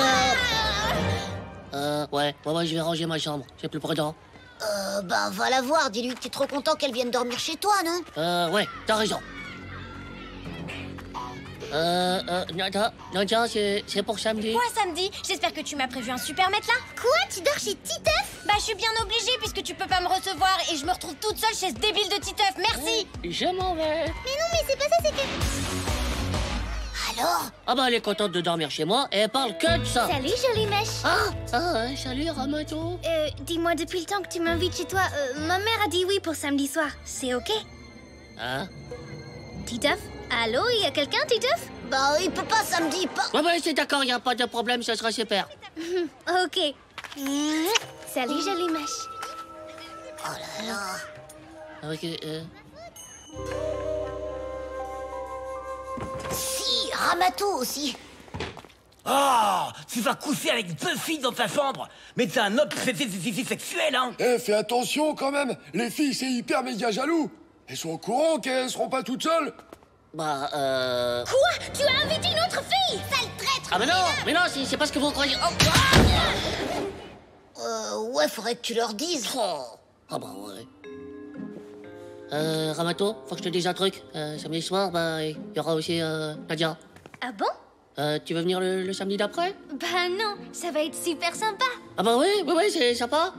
ouais, je vais ranger ma chambre, c'est plus prudent. Ben, va la voir, dis-lui que t'es trop content qu'elle vienne dormir chez toi, non? Ouais, t'as raison. Nadia, c'est pour samedi. Quoi, samedi? J'espère que tu m'as prévu un super matelas. Quoi? Tu dors chez Titeuf? Bah, je suis bien obligée puisque tu peux pas me recevoir et je me retrouve toute seule chez ce débile de Titeuf. Merci. Je m'en vais. Mais non, mais c'est pas ça, c'est que... Alors? Ah bah, elle est contente de dormir chez moi et elle parle que de ça. Salut, jolie mèche. Salut, Ramato. Dis-moi, depuis le temps que tu m'invites chez toi, ma mère a dit oui pour samedi soir. C'est ok? Hein? Titeuf? Allô, il y a quelqu'un, Titeuf? Bah, il peut pas samedi, pas... Ouais, c'est d'accord, y a pas de problème, ça sera super. Ok. Salut, jolie mèche. Oh là là. Ok, Si, Ramato aussi. Oh, tu vas coucher avec 2 filles dans ta chambre. Mais t'es un obsédé sexuel, hein. Fais attention quand même. Les filles, c'est hyper méga jaloux. Elles sont au courant qu'elles seront pas toutes seules. Bah, Quoi? Tu as invité une autre fille? Sale traître! Ah mais non, c'est pas ce que vous croyez. Ouais, faudrait que tu leur dises. Ah bah ouais. Ramato, faut que je te dise un truc. Samedi soir, bah, il y aura aussi, Nadia. Ah bon? Tu veux venir le samedi d'après? Bah non, ça va être super sympa. Ah bah oui, c'est sympa.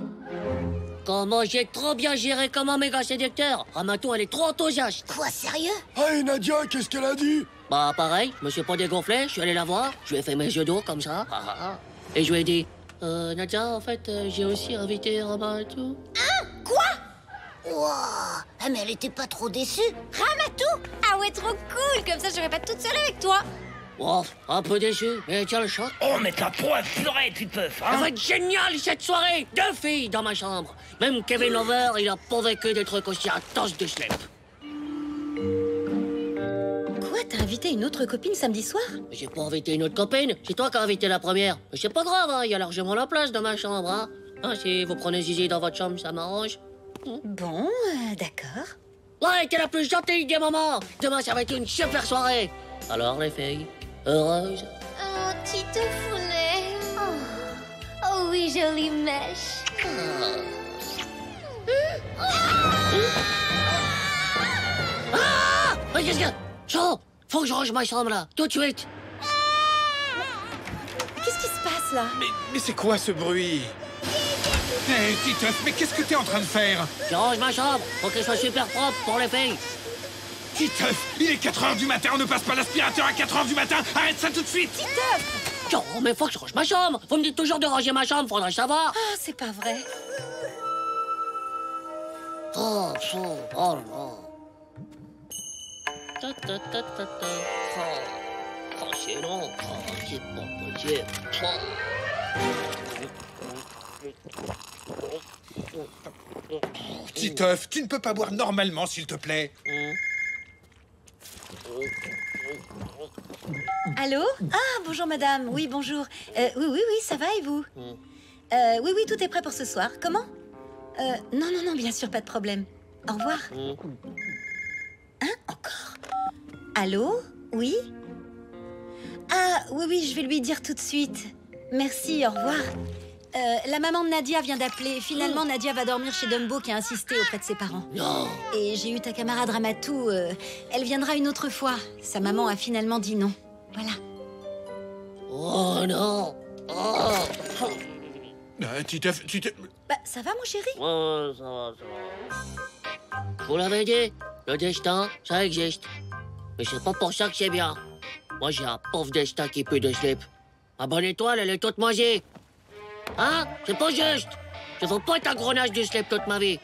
Comment j'ai trop bien géré comme un méga séducteur. Ramato, elle est trop enthousiaste. Quoi, sérieux? Hey, Nadia, qu'est-ce qu'elle a dit? Bah pareil, je me suis pas dégonflé, je suis allé la voir, je lui ai fait mes yeux d'eau comme ça. Et je lui ai dit, Nadia, en fait, j'ai aussi invité Ramato. Hein? Quoi? Wow. Ah, mais elle était pas trop déçue. Ramato? Ah ouais, trop cool. Comme ça, je serai pas toute seule avec toi. Oh, un peu déçu, mais tiens le choc. Oh, mais t'as trop à pleurer, Titeuf, hein. Ça va être génial cette soirée. 2 filles dans ma chambre. Même Kevin Lover, il a pas vécu des trucs aussi intenses de slip. Quoi? T'as invité une autre copine samedi soir? J'ai pas invité une autre copine, c'est toi qui as invité la première. Mais c'est pas grave, hein, il y a largement la place dans ma chambre, hein. Si vous prenez Zizi dans votre chambre, ça m'arrange. Bon, d'accord. Ouais, t'es la plus gentille des mamans. Demain, ça va être une super soirée. Alors, les filles, heureuses? Oh, Titeufounet. Oh oui, jolie mèche. Mais qu'est-ce que... Chaud, faut que je range ma chambre, là, tout de suite. là. Mais c'est quoi ce bruit? Hé, Titeuf, mais qu'est-ce que t'es en train de faire? Je range ma chambre pour qu'elle soit super propre pour les filles. Titeuf, il est 4 h du matin, on ne passe pas l'aspirateur à 4 h du matin. Arrête ça tout de suite. Titeuf! Oh, mais faut que je range ma chambre. Vous me dites toujours de ranger ma chambre, faudrait savoir. Ah, c'est pas vrai. Oh là là. Oh, c'est long. Oh, c'est pas possible. Titeuf, tu ne peux pas boire normalement, s'il te plaît. Allô? Ah, bonjour madame. Oui, bonjour. Oui, ça va et vous? Oui, tout est prêt pour ce soir. Comment? Non, bien sûr, pas de problème. Au revoir. Hein? Encore? Allô? Oui? Ah, oui, je vais lui dire tout de suite. Merci, au revoir. La maman de Nadia vient d'appeler. Finalement, Nadia va dormir chez Dumbo qui a insisté auprès de ses parents. Non. Et j'ai eu ta camarade Ramatou. Elle viendra une autre fois. Sa maman a finalement dit non. Voilà. Oh non. Oh. Titeuf, Bah, ça va, mon chéri? Ouais, ça va. Vous l'avez dit, le destin, ça existe. Mais c'est pas pour ça que c'est bien. Moi, j'ai un pauvre destin qui pue de slip. Ma bonne étoile, elle est toute moisie. Hein? C'est pas juste. Je veux pas être un grenage du slip toute ma vie.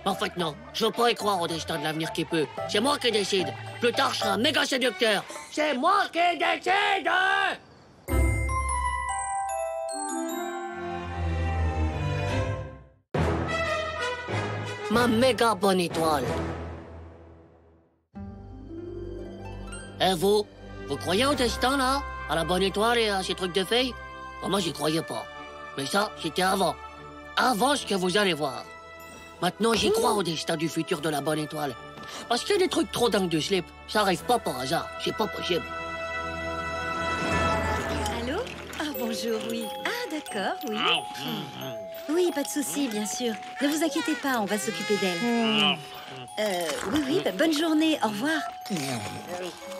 En fait, non. Je veux pas y croire au destin de l'avenir qui peut. C'est moi qui décide. Plus tard, je serai un méga séducteur. C'est moi qui décide! Ma méga bonne étoile. Et vous croyez au destin, là? À la bonne étoile et à ces trucs de filles? Moi, j'y croyais pas. Mais ça, c'était avant. Avant ce que vous allez voir. Maintenant, j'y crois au destin du futur de la bonne étoile. Parce qu'il y a des trucs trop dingues de slip. Ça arrive pas par hasard. C'est pas possible. Allô? Ah, bonjour, oui. Ah, d'accord, oui. Oui, pas de souci, bien sûr. Ne vous inquiétez pas, on va s'occuper d'elle. Oui, bonne journée, au revoir.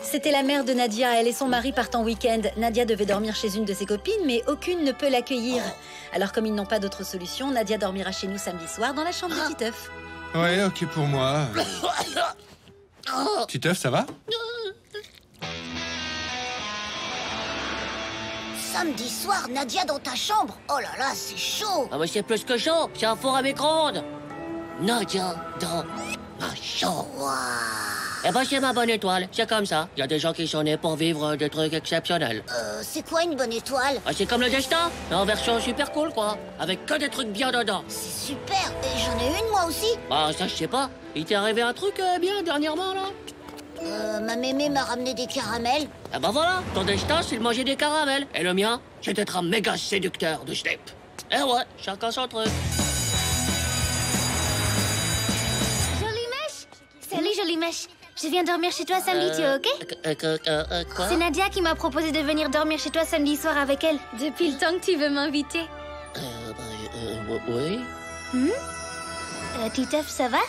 C'était la mère de Nadia, elle et son mari partent en week-end. Nadia devait dormir chez une de ses copines, mais aucune ne peut l'accueillir. Alors comme ils n'ont pas d'autre solution, Nadia dormira chez nous samedi soir dans la chambre de Titeuf. Ouais, ok pour moi. Titeuf, ça va? Samedi soir, Nadia dans ta chambre? Oh là là, c'est chaud. Ah mais c'est plus que chaud, c'est un four à micro-ondes. Nadia dans ma chambre. Wow. Eh ben c'est ma bonne étoile, c'est comme ça. Il y a des gens qui sont nés pour vivre des trucs exceptionnels. C'est quoi une bonne étoile? Ah, c'est comme le destin, mais en version super cool quoi. Avec que des trucs bien dedans. C'est super, et j'en ai une moi aussi. Bah ça je sais pas. Il t'est arrivé un truc bien dernièrement là? Ma mémé m'a ramené des caramels. Ah bah voilà, ton destin c'est de manger des caramels. Et le mien, c'est d'être un méga séducteur de slip. Eh ouais, chacun son truc. Jolie mèche. Salut, jolie mèche. Je viens dormir chez toi samedi, tu es ok? Quoi? C'est Nadia qui m'a proposé de venir dormir chez toi samedi soir avec elle. Depuis le temps que tu veux m'inviter. Oui. Titeuf, ça va?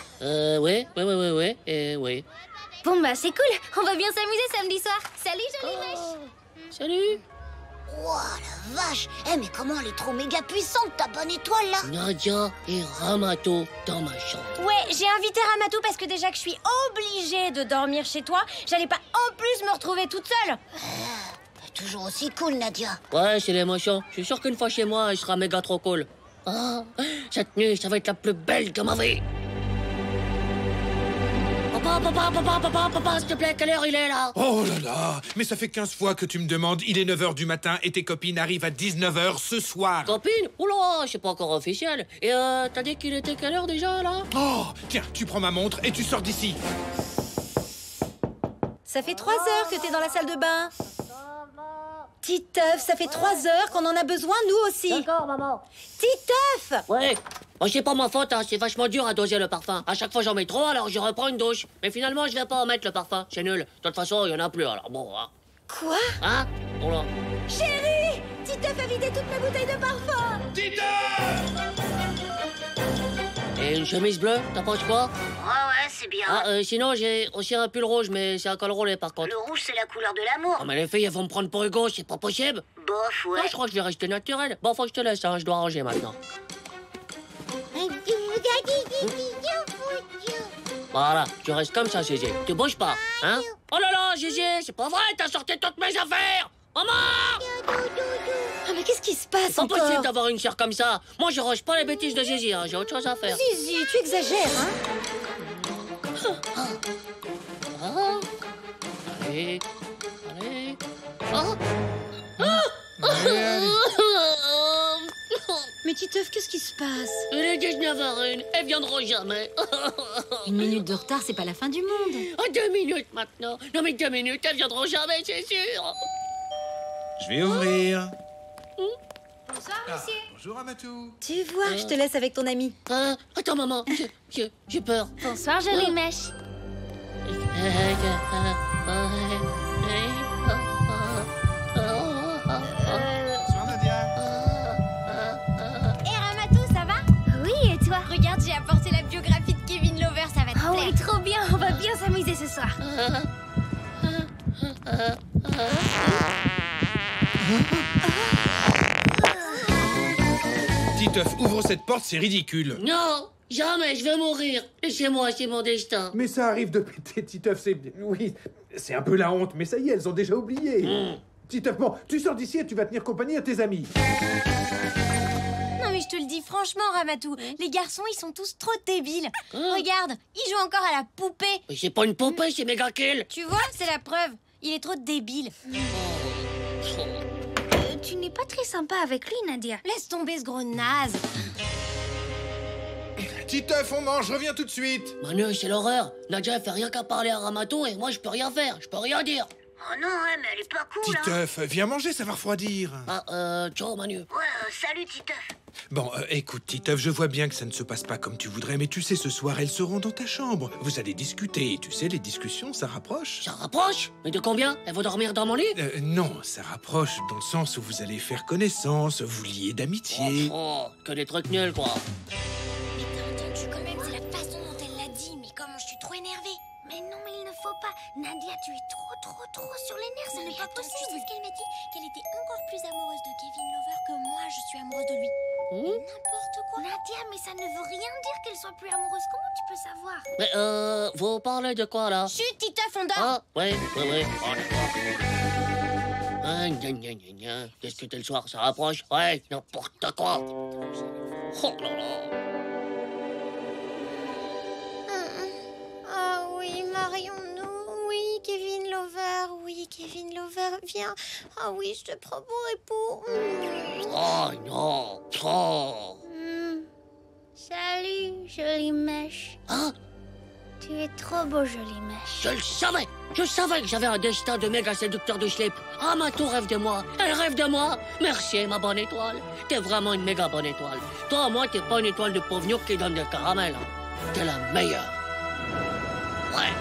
Oui. Oui. Bon bah c'est cool, on va bien s'amuser samedi soir. Salut jolie mèche. Salut. Wow, la vache. Mais comment elle est trop méga puissante, ta bonne étoile, là? Nadia et Ramato dans ma chambre. Ouais, j'ai invité Ramatou parce que déjà que je suis obligée de dormir chez toi, j'allais pas en plus me retrouver toute seule. Toujours aussi cool, Nadia. Ouais, c'est l'émotion. Je suis sûr qu'une fois chez moi, elle sera méga trop cool. Ah, cette nuit, ça va être la plus belle de ma vie. Papa, s'il te plaît, quelle heure il est là? Oh là là, mais ça fait 15 fois que tu me demandes, il est 9 h du matin et tes copines arrivent à 19 h ce soir. Copine? Oula, c'est pas encore officiel. Et t'as dit qu'il était quelle heure déjà là? Oh, tiens, tu prends ma montre et tu sors d'ici. Ça fait 3 heures que t'es dans la salle de bain. Titeuf, ça fait 3 heures qu'on en a besoin, nous aussi. D'accord, maman. Titeuf! Ouais. Bon, c'est pas ma faute, hein. C'est vachement dur à doser le parfum. À chaque fois, j'en mets trop, alors je reprends une douche. Mais finalement, je vais pas en mettre le parfum. C'est nul. De toute façon, il y en a plus, alors bon, hein. Quoi? Hein? Bon, là. Chérie! Titeuf a vidé toutes mes bouteilles de parfum! Titeuf! Et une chemise bleue, t'en penses quoi? Ouais, c'est bien. Ah, sinon, j'ai aussi un pull rouge, mais c'est un col roulé, par contre. Le rouge, c'est la couleur de l'amour. Oh, mais les filles, elles vont me prendre pour Hugo, c'est pas possible. Bof, ouais. Non, je crois que je vais rester naturel. Bon, faut que je te laisse, hein, je dois ranger maintenant. Voilà, tu restes comme ça, Gégé. Tu bouges pas, hein? Oh là là, Gégé, c'est pas vrai, t'as sorti toutes mes affaires! Maman! Ah, mais qu'est-ce qui se passe C'est pas encore? possible d'avoir une sœur comme ça. Moi, je range pas les bêtises de Gégé, hein. J'ai autre chose à faire. Zizi, tu exagères, hein? Ah. Allez, allez. Ah. Mais Titeuf, qu'est-ce qui se passe? Il est 19h01, elles viendront jamais. Une minute de retard, c'est pas la fin du monde. Oh, 2 minutes maintenant. Non mais 2 minutes, elles viendront jamais, c'est sûr. Je vais ouvrir. Bonsoir, monsieur. Bonjour, Amatou. Tu vois, je te laisse avec ton ami. Attends, maman, j'ai peur. Bonsoir, jolie mèche. Bonsoir, Nadia. Et Ramatou, ça va? Oui, et toi? Regarde, j'ai apporté la biographie de Kevin Lover, ça va te plaire. Oui, trop bien, on va bien s'amuser ce soir. Titeuf, ouvre cette porte, c'est ridicule. Non, jamais, je vais mourir. Laissez-moi, c'est mon destin. Mais ça arrive de péter, Titeuf, c'est... Oui, c'est un peu la honte, mais ça y est, elles ont déjà oublié. Titeuf, bon, tu sors d'ici et tu vas tenir compagnie à tes amis. Non mais je te le dis franchement, Ramatou, les garçons, ils sont tous trop débiles. Regarde, ils jouent encore à la poupée. Mais c'est pas une poupée, c'est méga kill. Tu vois, c'est la preuve. Il est trop débile. Tu n'es pas très sympa avec lui, Nadia. Laisse tomber ce gros naze. Titeuf, on mange, je reviens tout de suite. Manu, c'est l'horreur. Nadia, elle fait rien qu'à parler à Ramatou et moi, je peux rien faire, je peux rien dire. Oh non, ouais, mais elle est pas cool, hein. Titeuf, viens manger, ça va refroidir. Ciao, Manu. Ouais, salut, Titeuf. Bon, écoute, Titeuf, je vois bien que ça ne se passe pas comme tu voudrais, mais tu sais, ce soir, elles seront dans ta chambre. Vous allez discuter, et tu sais, les discussions, ça rapproche. Ça rapproche? Mais de combien? Elles vont dormir dans mon lit? Non, ça rapproche dans le sens où vous allez faire connaissance, vous lier d'amitié. Oh, que des trucs nuls, quoi. Mais t'as entendu quand même, c'est la façon dont elle l'a dit. Mais comment je suis trop énervée. Mais non, mais il ne faut pas. Nadia, tu es trop sur les nerfs. Ce n'est pas possible. Tu sais ce qu'elle m'a dit? Qu'elle était encore plus amoureuse de Kevin Lover que moi, je suis amoureuse de lui. N'importe quoi. Nadia, mais ça ne veut rien dire qu'elle soit plus amoureuse. Comment tu peux savoir? Mais vous parlez de quoi, là? Chut, Titeuf, on dort. Ah, ouais. Oh, d'accord. Gna, gna, gna, gna. Discuter le soir, ça rapproche? Ouais, n'importe quoi. Oh là là. Ah oui, marions-nous. Oui, Kevin Lover. Oui, Kevin Lover, viens. Ah oui, je te prends pour époux. Oh non. Oh. Salut, jolie mèche. Hein? Tu es trop beau, jolie mèche. Je le savais. Je savais que j'avais un destin de méga séducteur de slip. Ramatou rêve de moi. Elle rêve de moi. Merci, ma bonne étoile. T'es vraiment une méga bonne étoile. Toi, moi, t'es pas une étoile de pauvre gnoc qui donne des caramels. Hein. T'es la meilleure. Ouais.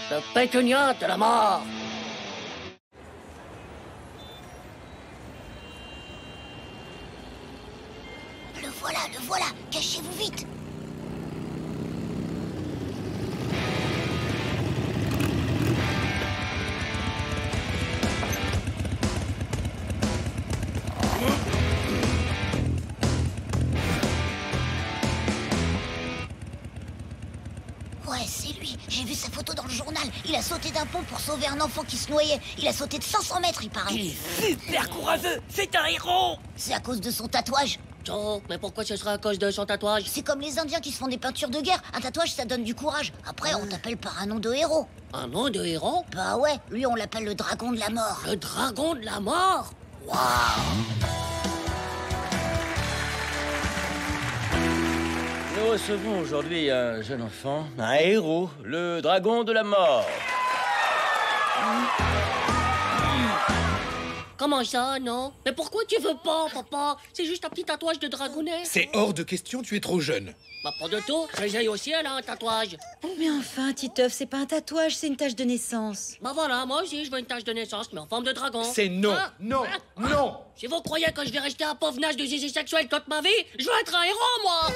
Le pétunia de la mort. Le voilà, cachez-vous vite. Ouais, c'est lui. J'ai vu sa photo dans le journal. Il a sauté d'un pont pour sauver un enfant qui se noyait. Il a sauté de 500 mètres, il paraît. Il est super courageux. C'est un héros. C'est à cause de son tatouage. Oh, mais pourquoi ce serait à cause de son tatouage? C'est comme les Indiens qui se font des peintures de guerre. Un tatouage, ça donne du courage. Après, on t'appelle par un nom de héros. Un nom de héros? Bah ouais, lui, on l'appelle le dragon de la mort. Le dragon de la mort? Waouh! Nous recevons aujourd'hui un jeune enfant, un héros, le dragon de la mort. Comment ça, non? Mais pourquoi tu veux pas, papa? C'est juste un petit tatouage de dragounet. C'est hors de question, tu es trop jeune. Bah, pas de tout. J'essaye aussi, elle a un tatouage. Oh, mais enfin, Titeuf, c'est pas un tatouage, c'est une tache de naissance. Bah voilà, moi aussi, je veux une tache de naissance, mais en forme de dragon. C'est non, non, non. Si vous croyez que je vais rester un pauvre nage de zizi sexuel toute ma vie, je veux être un héros, moi.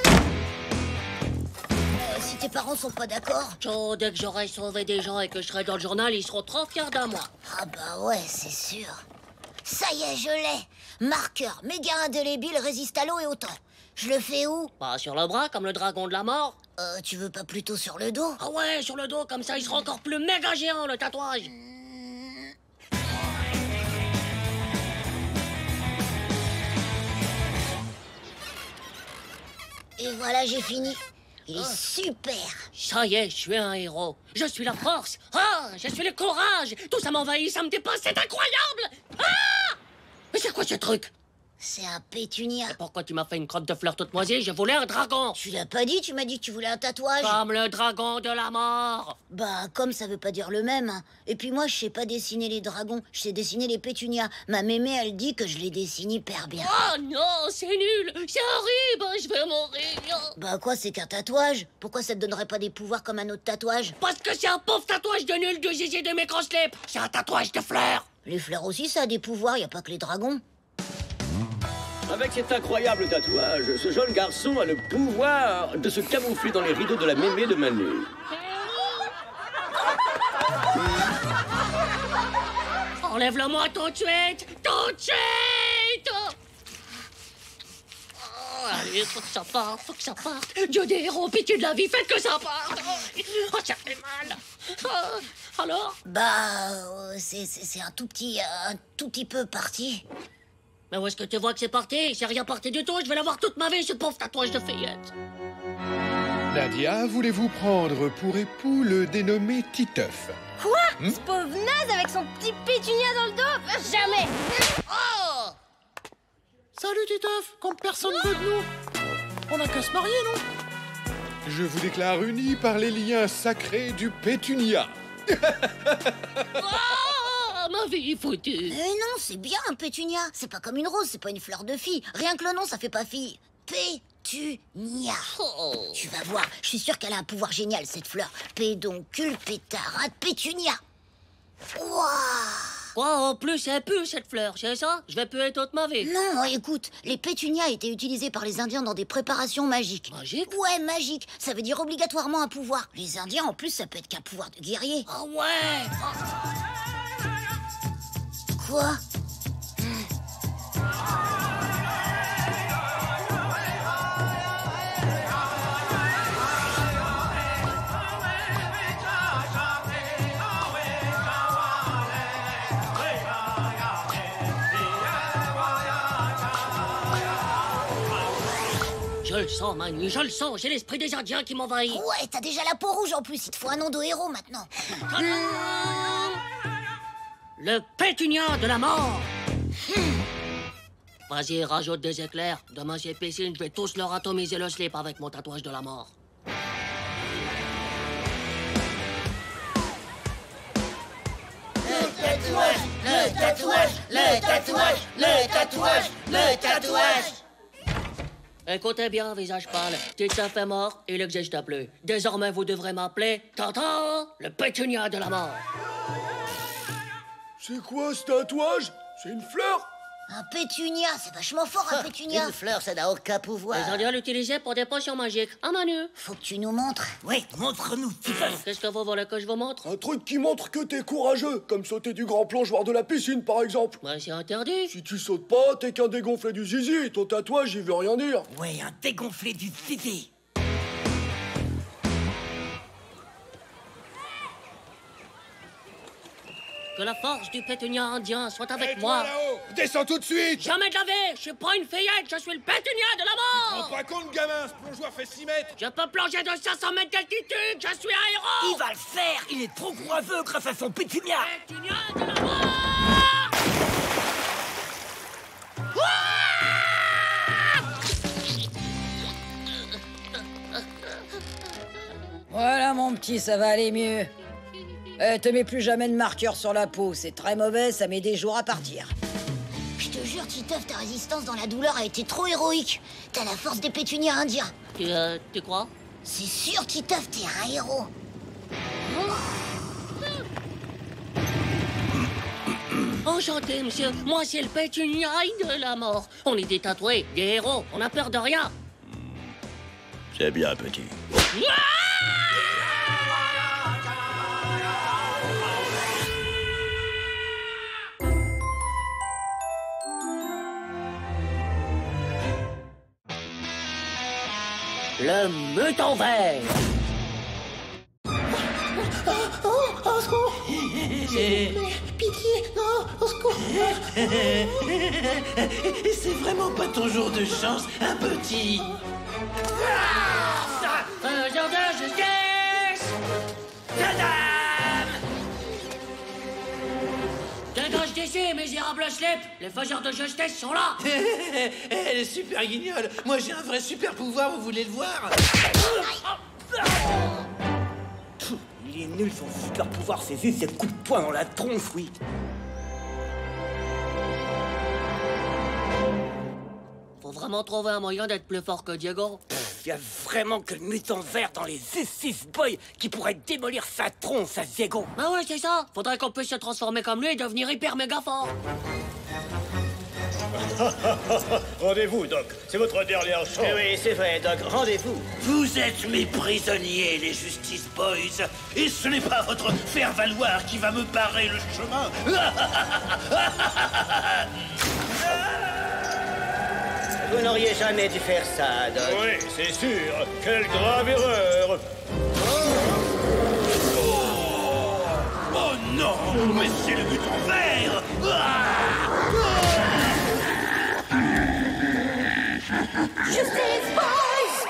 Si tes parents sont pas d'accord... Oh, dès que j'aurai sauvé des gens et que je serai dans le journal, ils seront trop fiers de moi. Ah bah ouais, c'est sûr. Ça y est, je l'ai. Marqueur méga indélébile résiste à l'eau et au temps. Je le fais où? Bah, sur le bras, comme le dragon de la mort. Tu veux pas plutôt sur le dos? Ah ouais, sur le dos, comme ça, il sera encore plus méga géant, le tatouage. Et voilà, j'ai fini. Il est super. Ça y est, je suis un héros. Je suis la force. Ah, je suis le courage. Tout ça m'envahit, ça me dépasse, c'est incroyable. Ah! Mais c'est quoi ce truc? C'est un pétunia. Et pourquoi tu m'as fait une crotte de fleurs toute moisie? Je voulais un dragon. Tu l'as pas dit, tu m'as dit que tu voulais un tatouage. Comme le dragon de la mort. Bah, comme ça veut pas dire le même. Hein. Et puis moi, je sais pas dessiner les dragons, je sais dessiner les pétunias. Ma mémé, elle dit que je les dessine hyper bien. Oh non, c'est nul, c'est horrible, je vais mourir. Bah quoi, c'est qu'un tatouage? Pourquoi ça te donnerait pas des pouvoirs comme un autre tatouage? Parce que c'est un pauvre tatouage de nul de zizi de microslip. C'est un tatouage de fleurs. Les fleurs aussi, ça a des pouvoirs, y a pas que les dragons. Avec cet incroyable tatouage, ce jeune garçon a le pouvoir de se camoufler dans les rideaux de la mémé de Manu. Enlève-le-moi tout de suite. Tout de suite. Oh, allez, faut que ça parte, faut que ça parte. Dieu des héros, pitié de la vie, faites que ça parte. Oh, ça fait mal. Alors? Bah, c'est un tout petit peu parti. Mais où est-ce que tu vois que c'est parti? C'est rien parti du tout, je vais l'avoir toute ma vie, ce pauvre tatouage de fillette. Nadia, voulez-vous prendre pour époux le dénommé Titeuf? Quoi? Ce pauvre naze avec son petit pétunia dans le dos? Jamais! Oh! Salut Titeuf, comme personne veut de nous. On n'a qu'à se marier, non? Je vous déclare unis par les liens sacrés du pétunia. Ma vie est foutue. Mais non, c'est bien un pétunia. C'est pas comme une rose, c'est pas une fleur de fille. Rien que le nom, ça fait pas fille. Pétunia. Oh. Tu vas voir, je suis sûre qu'elle a un pouvoir génial, cette fleur. Pédoncule, pétarade, pétunia. Waouh! Quoi, en plus, elle pue, cette fleur, c'est ça? Je vais puer toute ma vie. Non, écoute, les pétunias étaient utilisés par les Indiens dans des préparations magiques. Magique? Ouais, magique. Ça veut dire obligatoirement un pouvoir. Les Indiens, en plus, ça peut être qu'un pouvoir de guerrier. Ah ouais! Quoi? Je le sens, Manu, je le sens. J'ai l'esprit des Indiens qui m'envahit. Ouais, t'as déjà la peau rouge en plus. Il te faut un nom de héros maintenant. Le pétunia de la mort. Vas-y, rajoute des éclairs. Demain, c'est piscine, je vais tous leur atomiser le slip avec mon tatouage de la mort. Le tatouage, le tatouage, le tatouage, le tatouage, le tatouage. Écoutez bien, visage pâle. Titeuf est mort, il n'existe plus. Désormais, vous devrez m'appeler Tintin, le pétunia de la mort. C'est quoi ce tatouage? C'est une fleur? Un pétunia, c'est vachement fort un pétunia. Une fleur, ça n'a aucun pouvoir. Les Indiens l'utilisaient pour des potions magiques. Ah, Manu? Faut que tu nous montres. Oui, montre-nous, Titeuf. Qu'est-ce que vous voulez que je vous montre? Un truc qui montre que t'es courageux, comme sauter du grand plongeoir de la piscine par exemple. Ouais, c'est interdit. Si tu sautes pas, t'es qu'un dégonflé du zizi, ton tatouage il veut rien dire. Ouais, un dégonflé du zizi. Que la force du pétunia indien soit avec Toi, moi. là-haut, descends tout de suite. Jamais de la vie. Je suis pas une fillette, je suis le pétunia de la Tu mort. te rends pas compte, gamin, ce plongeoir fait 6 mètres. Je peux plonger de 500 mètres d'altitude, je suis un héros. Il va le faire. Il est trop courageux grâce à son pétunia. Pétunia de la mort. Voilà, mon petit, ça va aller mieux. Te mets plus jamais de marqueur sur la peau, c'est très mauvais, ça met des jours à partir. Titeuf, ta résistance dans la douleur a été trop héroïque. T'as la force des pétunias indiens. Tu crois? C'est sûr, Titeuf, t'es un héros. Enchanté, monsieur. Moi, c'est le pétuniaille de la mort. On est des tatoués, des héros. On a peur de rien. C'est bien, petit. Le mutant vert. Au secours! Pitié, non, au secours! C'est vraiment pas ton jour de chance, un petit. Faiseur de justice! Dégage d'ici, misérable slip! Les faiseurs de justice sont là! Elle est super guignole. Moi, j'ai un vrai super pouvoir, vous voulez le voir? Il est nul son super pouvoir, c'est juste ses coups de poing dans la tronche, oui. Faut vraiment trouver un moyen d'être plus fort que Diego. Il y a vraiment que le mutant vert dans les Justice Boys qui pourrait démolir sa tronche à Diego. Ah ouais, c'est ça. Faudrait qu'on puisse se transformer comme lui et devenir hyper méga fort. Rendez-vous, Doc. C'est votre dernière chance. Eh oui, c'est vrai, Doc. Rendez-vous. Vous êtes mes prisonniers, les Justice Boys. Et ce n'est pas votre faire-valoir qui va me barrer le chemin. Vous n'auriez jamais dû faire ça, Doc. Oui, c'est sûr. Quelle grave erreur. Oh non, mais c'est le mutant vert. Justice Boys!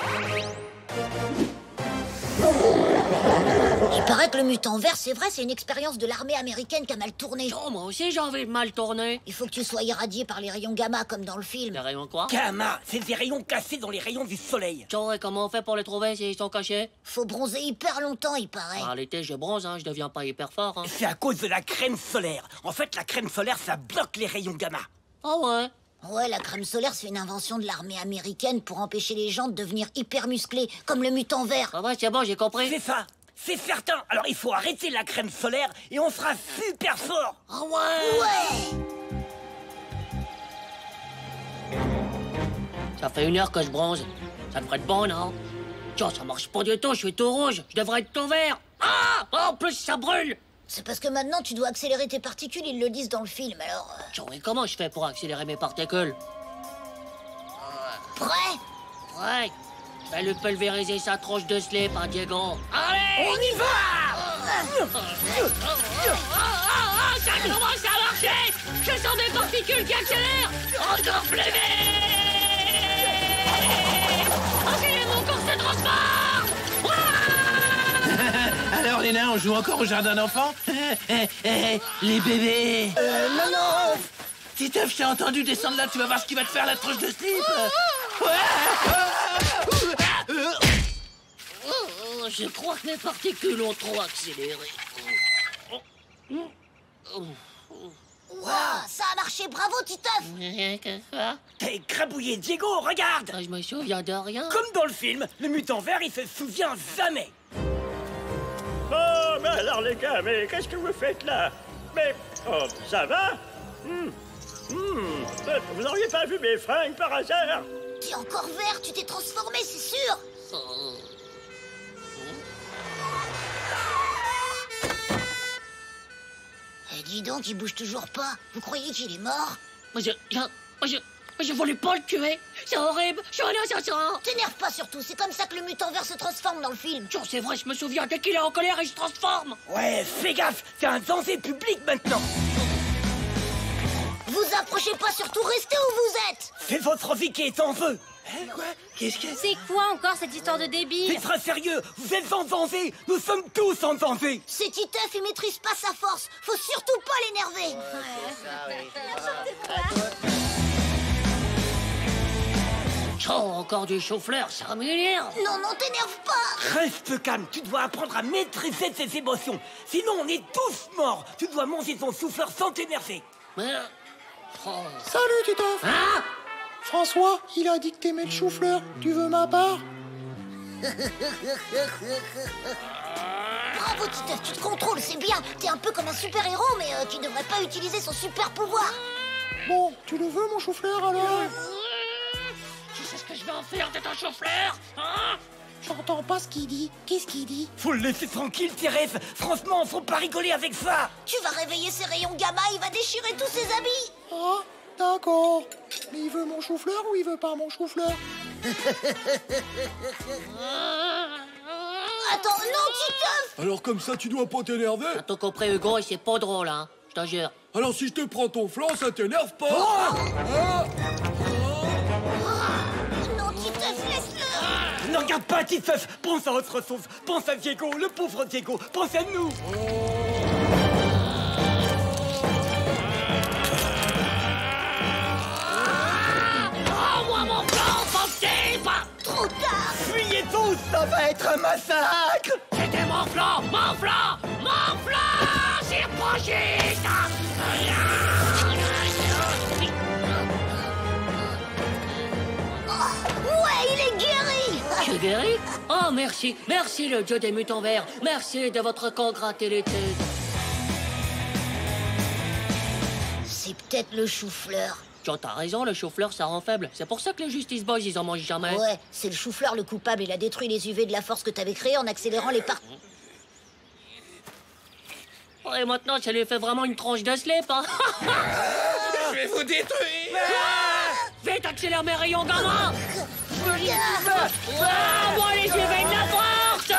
Il paraît que le mutant vert, c'est vrai, c'est une expérience de l'armée américaine qui a mal tourné. Oh, moi aussi j'ai envie de mal tourner. Il faut que tu sois irradié par les rayons gamma, comme dans le film. Les rayons quoi? Gamma, c'est des rayons cassés dans les rayons du soleil. Et comment on fait pour les trouver s'ils sont cachés? Faut bronzer hyper longtemps, il paraît. En l'été, je bronze, hein, je deviens pas hyper fort. Hein. C'est à cause de la crème solaire. En fait, la crème solaire, ça bloque les rayons gamma. Ah ouais? Ouais, la crème solaire, c'est une invention de l'armée américaine pour empêcher les gens de devenir hyper musclés, comme le mutant vert. Ah ouais, c'est bon, j'ai compris. C'est ça. C'est certain. Alors il faut arrêter la crème solaire et on sera super fort. Ah ouais? Ouais! Ça fait 1 heure que je bronze. Ça devrait être bon, non? Tiens, ça marche pas du tout, je suis tout rouge. Je devrais être tout vert. Ah! En plus, ça brûle! C'est parce que maintenant, tu dois accélérer tes particules, ils le disent dans le film, alors... Tiens, et comment je fais pour accélérer mes particules? Prêt? Ouais. Je vais lui pulvériser sa tronche de slip, hein, Diego. Allez! On y va! Ça commence à marcher! Je sens des particules qui accélèrent! Encore plus vite! Accélère, mon corps se transforme! Alors, les nains, on joue encore au jardin d'enfants? Les bébés! Non! Titeuf, je t'ai entendu descendre là, tu vas voir ce qui va te faire la tronche de slip! Je crois que mes particules ont trop accéléré. Wow, ça a marché, bravo, Titeuf! T'as écrabouillé Diego, regarde! Je me souviens de rien. Comme dans le film, le mutant vert, il se souvient jamais. Oh, mais alors les gars, mais qu'est-ce que vous faites là? Mais, oh, ça va? Vous n'auriez pas vu mes fringues par hasard? T'es encore vert, tu t'es transformé, c'est sûr! Eh, dis donc, il bouge toujours pas. Vous croyez qu'il est mort? Je voulais pas le tuer. C'est horrible, je suis un assassin. T'énerve pas surtout, c'est comme ça que le mutant vert se transforme dans le film. Tiens, c'est vrai, je me souviens, dès qu'il est en colère, il se transforme. Ouais, fais gaffe, t'es un danger public maintenant. Vous approchez pas, surtout restez où vous êtes. C'est votre vie qui est en feu. Quoi? Qu'est-ce que C'est quoi encore cette histoire de débile? C'est très sérieux, vous êtes en danger. Nous sommes tous en danger. C'est Titeuf, il maîtrise pas sa force. Faut surtout pas l'énerver. Oh, encore du chou-fleur, ça m'énerve. Non, non, t'énerve pas. Reste calme, tu dois apprendre à maîtriser tes émotions. Sinon, on est tous morts. Tu dois manger ton souffleur sans t'énerver. Mais Salut, Titeuf. Hein? François, il a dit que t'aimais le chou-fleur. Tu veux ma part? Bravo, Titeuf, tu te contrôles, c'est bien. T'es un peu comme un super-héros, mais qui devrait pas utiliser son super-pouvoir. Bon, tu le veux, mon chou-fleur, alors? Tu sais ce que je vais en faire de ton chou-fleur, hein? J'entends pas ce qu'il dit. Qu'est-ce qu'il dit? Faut le laisser tranquille, Thérèse. Franchement, faut pas rigoler avec ça. Tu vas réveiller ses rayons gamma, il va déchirer tous ses habits. Ah, d'accord. Mais il veut mon chou-fleur ou il veut pas mon chou-fleur? Attends, non, Titeuf! Alors comme ça, tu dois pas t'énerver? T'as tout compris, Hugo, et c'est pas drôle, hein. Je te jure. Alors si je te prends ton flanc, ça t'énerve pas? Non, Titeuf, laisse-le! Ne regarde pas, Titeuf. Pense à autre chose. Pense à Diego, le pauvre Diego. Pense à nous. Rends-moi mon flanc, fantasme! Trop tard! Fuyez tous, ça va être un massacre. C'était mon flanc! Mon flanc! Mon flanc! C'est franchiste! Ouais, il est guéri! Je suis guéri? Oh, merci. Merci, le dieu des mutants verts. Merci de votre congratulité. C'est peut-être le chou-fleur. John, t'as raison, le chou-fleur, ça rend faible. C'est pour ça que les Justice Boys, ils en mangent jamais. Ouais, c'est le chou-fleur le coupable. Il a détruit les UV de la force que t'avais créée en accélérant les parties. Et maintenant, ça lui fait vraiment une tranche de slip, hein. Je vais vous détruire! Vite, accélère mes rayons gamma! Ah, moi, les UV de la force!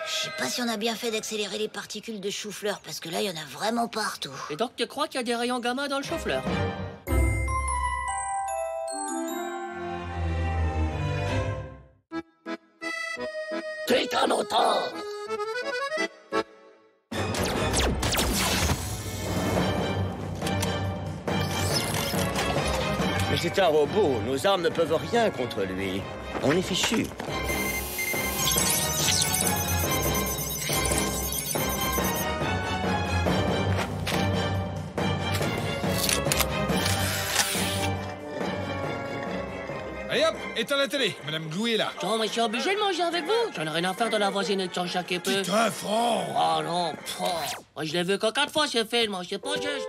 Je sais pas si on a bien fait d'accélérer les particules de chou-fleur, parce que là, il y en a vraiment partout. Et donc, tu crois qu'il y a des rayons gamma dans le chou-fleur? Titanosaure! Mais c'est un robot. Nos armes ne peuvent rien contre lui. On est fichus. Allez hop, éteins la télé. Madame Glou est là. Non, mais je suis obligé de manger avec vous. J'en ai rien à faire de la voisine et de son chat qui peut. Putain, Franck! Oh non, moi, je l'ai vu que 4 fois ce film, c'est pas juste.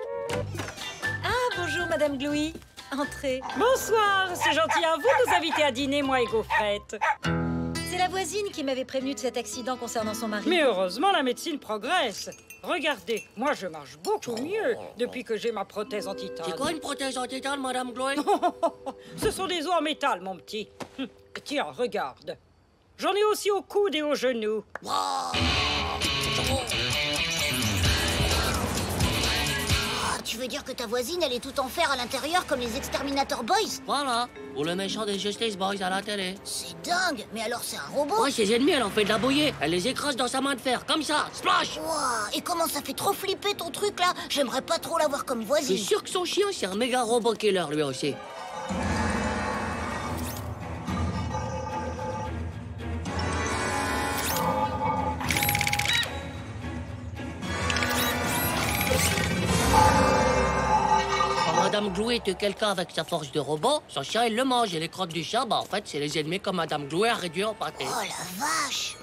Ah, bonjour, Madame Glouy. Entrez. Bonsoir, c'est gentil à vous de nous inviter à dîner, moi et Gaufrette. C'est la voisine qui m'avait prévenu de cet accident concernant son mari. Mais heureusement, la médecine progresse. Regardez, moi je marche beaucoup mieux depuis que j'ai ma prothèse en titane. C'est quoi une prothèse en titane, Madame Chloé? Ce sont des os en métal, mon petit. Tiens, regarde. J'en ai aussi au coude et aux genoux. Tu veux dire que ta voisine, elle est toute en fer à l'intérieur comme les Exterminator Boys? Voilà, ou le méchant des Justice Boys à la télé. C'est dingue, mais alors c'est un robot? Ouais, ses ennemis, elle en fait de la bouillie. Elle les écrase dans sa main de fer, comme ça, splash! Wow, et comment ça fait trop flipper ton truc là? J'aimerais pas trop l'avoir comme voisine. C'est sûr que son chien, c'est un méga robot killer lui aussi. Madame Gloué était quelqu'un avec sa force de robot, son chien il le mange et les crottes du chat, bah en fait c'est les ennemis comme Madame Gloué a réduit en pâté. Oh la vache!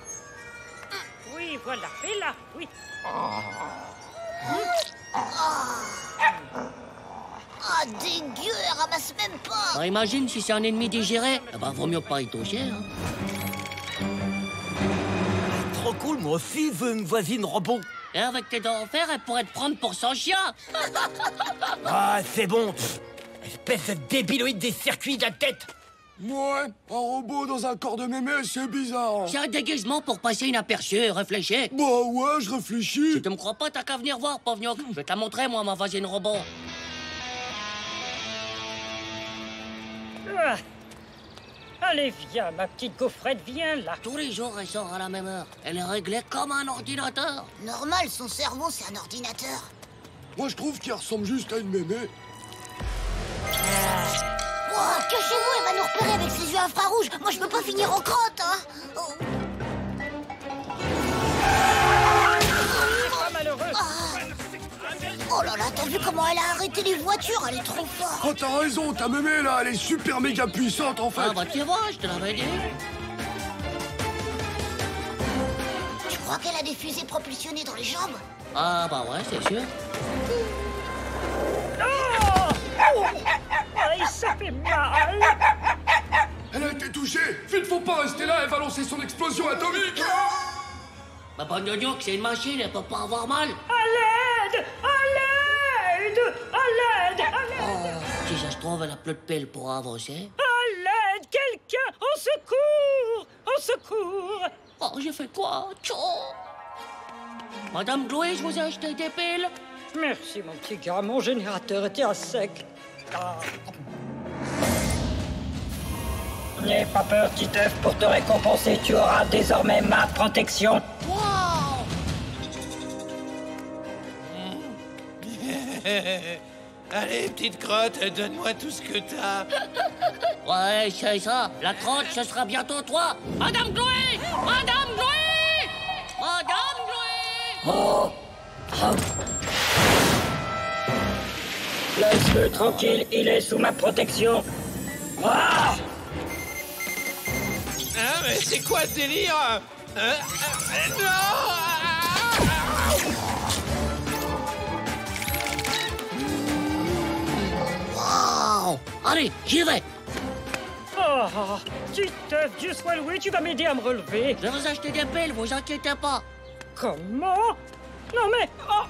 Oui, voilà, fais-la, oui. Ah, dégueu, elle ramasse même pas! Bah, imagine si c'est un ennemi digéré, eh ben vaut mieux pas y toucher, hein. Trop cool, moi aussi je veux une voisine robot. Et avec tes dents en fer, elle pourrait te prendre pour son chien. Ah, c'est bon. Espèce de débiloïde des circuits de la tête. Ouais, un robot dans un corps de mémé, c'est bizarre. C'est un déguisement pour passer inaperçu, réfléchis. Bah ouais, je réfléchis. Si tu me crois pas, t'as qu'à venir voir, Pavniok. Je vais te la montrer, moi, ma voisine robot. Ah. Allez, viens, ma petite Gaufrette, viens là. Tous les jours, elle sort à la même heure. Elle est réglée comme un ordinateur. Normal, son cerveau, c'est un ordinateur. Moi, je trouve qu'il ressemble juste à une mémé. Oh, cachez-vous, elle va nous repérer avec ses yeux infrarouges. Moi, je peux pas finir en crotte, hein. Oh. Oh là là, t'as vu comment elle a arrêté les voitures? Elle est trop forte. Oh, t'as raison, ta mémé, là, elle est super méga puissante, en fait. Ah bah tu vois, je te l'avais dit. Tu crois qu'elle a des fusées propulsionnées dans les jambes? Ah bah ouais, c'est sûr. Oh, ça fait mal. Elle a été touchée. Vite, faut pas rester là, elle va lancer son explosion atomique. Bah bonne de Dieu, que c'est une machine, elle peut pas avoir mal. À l'aide! À l'aide! À l'aide! À l'aide! Oh, si ça se trouve, elle a plus de pelle pour avancer. À l'aide! Quelqu'un! Au secours! Au secours! Oh, j'ai fait quoi? Tchou! Madame Chloé, je vous ai acheté des piles. Merci, mon petit gars. Mon générateur était à sec. Ah. N'aie pas peur, Titeuf. Pour te récompenser, tu auras désormais ma protection. Wow! Allez, petite crotte, donne-moi tout ce que t'as. Ouais, c'est ça. La crotte, ce sera bientôt toi. Madame Chloé! Madame Chloé! Madame Chloé! Oh! Oh. Laisse-le tranquille, il est sous ma protection. Ah! Ah, mais c'est quoi ce délire? Non! Wow! Allez, j'y vais. Oh, Titeuf, Dieu soit loué, tu vas m'aider à me relever. Je vais vous acheter des piles, vous inquiétez pas. Comment? Non mais... Oh,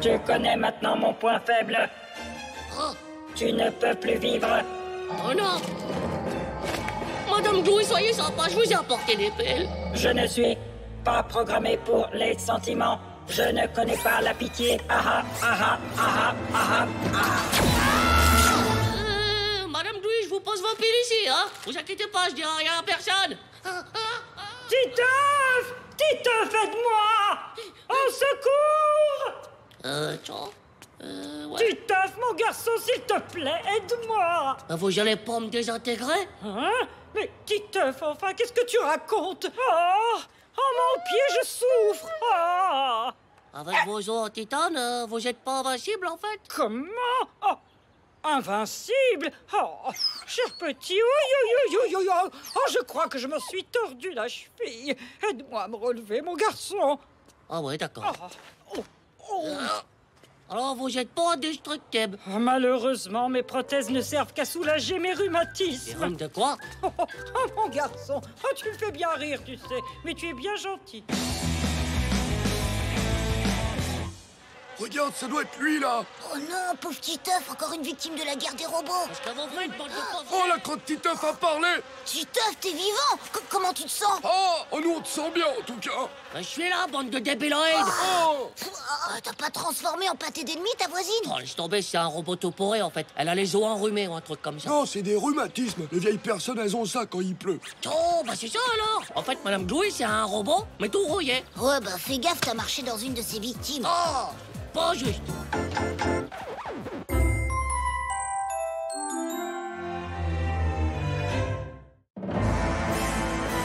Tu connais maintenant mon point faible. Oh. Tu ne peux plus vivre. Oh non! Madame Chloé, soyez sympa, je vous ai apporté des piles. Je ne suis pas programmé pour les sentiments. Je ne connais pas la pitié. Ah ah ah ah ah. Madame Chloé, je vous pose vos piles ici, hein? Vous inquiétez pas, je dirai rien à personne. Titeuf! Titeuf, aide-moi! Au secours! Ouais. Titeuf, mon garçon, s'il te plaît, aide-moi! Vous allez pas me désintégrer? Hein? Mais Titeuf, enfin, qu'est-ce que tu racontes? Oh! Oh, mon pied, je souffre! Oh! Avec vos os en titane, vous êtes pas invincible, en fait? Comment? Oh! Invincible? Oh! Cher petit, oh, je crois que je me suis tordu la cheville. Aide-moi à me relever, mon garçon. Ah ouais, d'accord. Oh. Alors, vous êtes pas indestructible? Malheureusement, mes prothèses ne servent qu'à soulager mes rhumatismes. De quoi? Oh, mon garçon, tu me fais bien rire, tu sais, mais tu es bien gentil. Regarde, ça doit être lui, là. Oh non, pauvre Titeuf, encore une victime de la guerre des robots. Oh, la crotte Titeuf a parlé. Titeuf, t'es vivant. Comment tu te sens? Oh, nous, on te sent bien, en tout cas. Je suis là, bande de débiloïdes. Oh. T'as pas transformé en pâté d'ennemi ta voisine? Oh, laisse tomber, c'est un robot toporé, en fait. Elle a les os enrhumés ou un truc comme ça. Non, c'est des rhumatismes. Les vieilles personnes, elles ont ça quand il pleut. Oh, bah c'est ça, alors. En fait, Madame Chloé, c'est un robot, mais tout rouillé. Ouais, bah fais gaffe, t'as marché dans une de ses victimes. Oh, pas juste.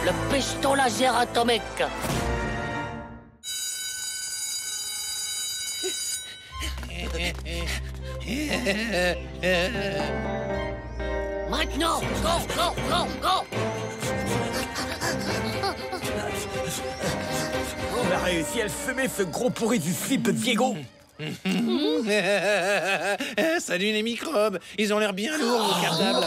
Le piston laser atomique. Maintenant, go. On a réussi à le semer, ce gros pourri du slip Diego. Salut les microbes. Ils ont l'air bien lourds, vos cartables.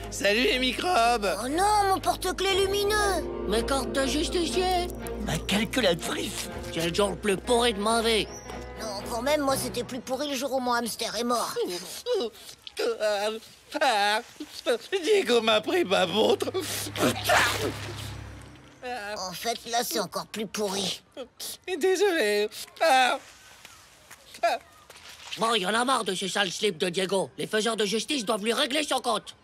Salut les microbes. Oh non, mon porte-clés lumineux. Mes cartes de justicier. Ma calculatrice. C'est le jour le plus pourri de ma vie. Non, quand même, moi, c'était plus pourri le jour où mon hamster est mort. Diego m'a pris ma montre. En fait, là, c'est encore plus pourri. Désolé. Bon, il y en a marre de ce sale slip de Diego. Les faiseurs de justice doivent lui régler son compte.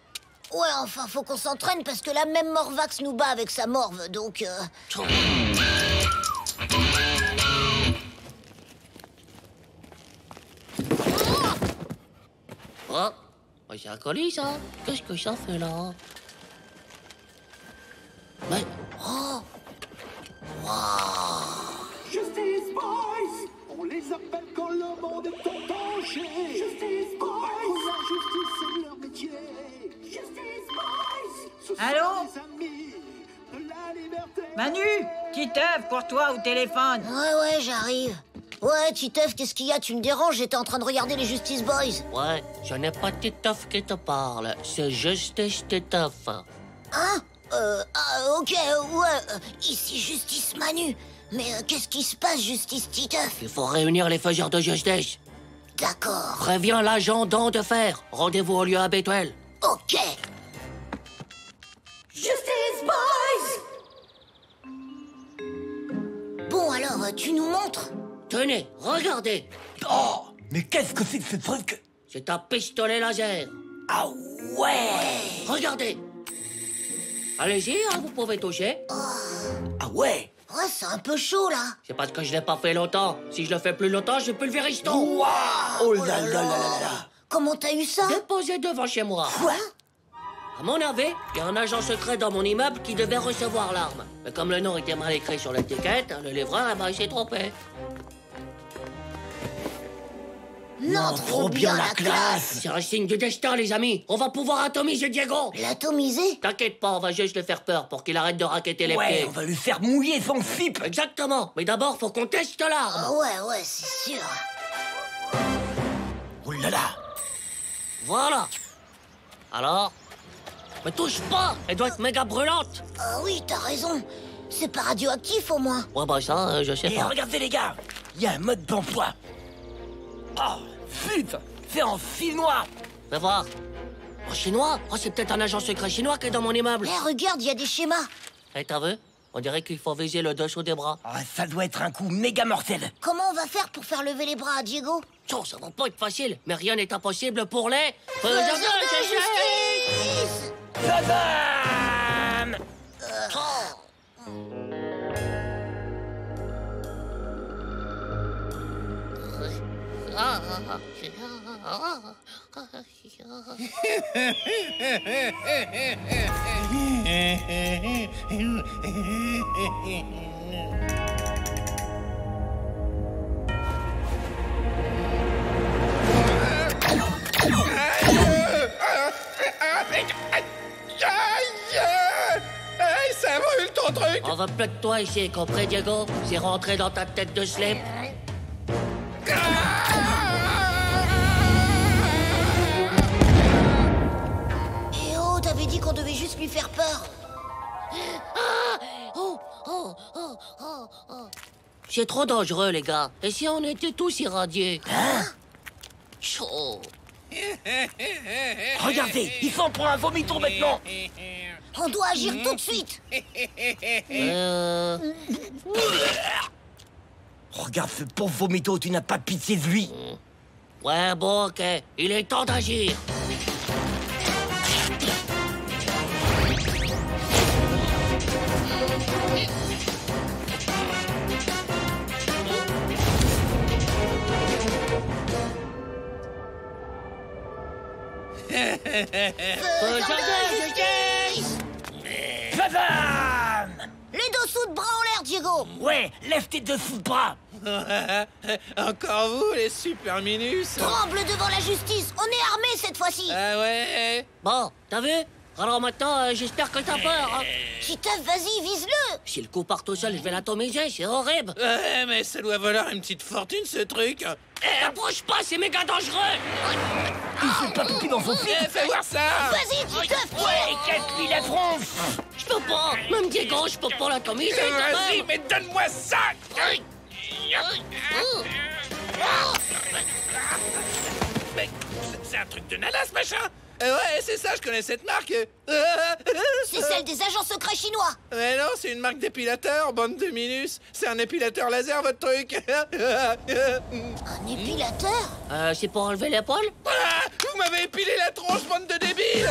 Ouais, enfin, faut qu'on s'entraîne parce que là, même Morvax nous bat avec sa morve, donc... Oh, c'est un colis, ça. Qu'est-ce que ça fait, là? Mais... Oh! Wow. Justice Boys! On les appelle quand le monde est penché. Justice Boys! La justice, c'est leur métier. Justice Boys! Allô? Manu, Titeuf, pour toi au téléphone. Ouais, j'arrive. Ouais, Titeuf, qu'est-ce qu'il y a? Tu me déranges, j'étais en train de regarder les Justice Boys. Ouais, ce n'est pas Titeuf qui te parle, c'est Justice Titeuf. Hein? Ok, ouais, ici Justice Manu. Mais qu'est-ce qui se passe, Justice Titeuf? Il faut réunir les faiseurs de justice. D'accord. Préviens l'agent Dent de Fer. Rendez-vous au lieu habituel. Ok. Justice Boys! Bon, alors, tu nous montres? Tenez, regardez. Oh, mais qu'est-ce que c'est que ce truc? C'est un pistolet laser. Ah ouais! Regardez. Allez-y, hein, vous pouvez toucher. Ah ouais? Ouais, c'est un peu chaud, là. C'est parce que je l'ai pas fait longtemps. Si je le fais plus longtemps, je pulvérise tout. Wow! Oh là là là là! Comment t'as eu ça? Déposé devant chez moi. Quoi? À mon avis, il y a un agent secret dans mon immeuble qui devait recevoir l'arme. Mais comme le nom était mal écrit sur l'étiquette, le livreur, il s'est trompé. Non, trop bien la classe! C'est un signe du destin, les amis. On va pouvoir atomiser Diego. L'atomiser? T'inquiète pas, on va juste le faire peur pour qu'il arrête de raqueter les Ouais, pieds. on va lui faire mouiller son slip. Exactement. Mais d'abord, faut qu'on teste l'arme. Ouais, c'est sûr. Oh là là! Voilà. Alors? Me touche pas. Elle doit être méga brûlante. Ah oui, t'as raison. C'est pas radioactif, au moins. Ouais, bah ça, je sais Et pas. regardez, les gars, il y a un mode d'emploi. Oh, flûte, fait en chinois. Fais voir. En chinois? Oh, c'est peut-être un agent secret chinois qui est dans mon immeuble. Eh, regarde, il y a des schémas. Eh, t'as vu? On dirait qu'il faut viser le dessous des bras. Oh, ça doit être un coup méga mortel. Comment on va faire pour faire lever les bras à Diego? Oh, ça va pas être facile, mais rien n'est impossible pour les... Faiseurs de justice! Shazam! Ça brûle ton truc! On veut plus de toi ici, compris, Diego? C'est rentré dans ta tête de slip. Eh oh, t'avais dit qu'on devait juste lui faire peur. C'est trop dangereux, les gars. Et si on était tous irradiés? Hein? Chaud. Regardez, il s'en prend un vomito maintenant. On doit agir tout de suite. Regarde ce pauvre vomito, tu n'as pas pitié de lui. Ouais, bon, ok. Il est temps d'agir. Shazam! Les dessous de bras en l'air, Diego. Ouais, lève tes dessous de bras. Encore vous, les super minus. Tremble devant la justice. On est armés cette fois-ci. Ah ouais? Bon, t'as vu? Alors maintenant, j'espère que t'as peur. Hein. Titeuf, vas-y, vise-le. Si le coup part tout seul, je vais l'atomiser, c'est horrible. Ouais, mais ça doit valoir une petite fortune, ce truc. Approche pas, c'est méga dangereux. Il fait pas pipi dans son slip. Fais voir ça. Vas-y, Titeuf. Ouais, casse-lui la tronche. Je peux pas. Même Diego, je peux pas l'atomiser. Vas-y, mais donne-moi ça. Mais c'est un truc de nanas, machin. Ouais, c'est ça, je connais cette marque. C'est celle des agents secrets chinois. Mais non, c'est une marque d'épilateur, bande de minus. C'est un épilateur laser, votre truc. Un épilateur? C'est pour enlever les poils? Ah, vous m'avez épilé la tronche, bande de débiles.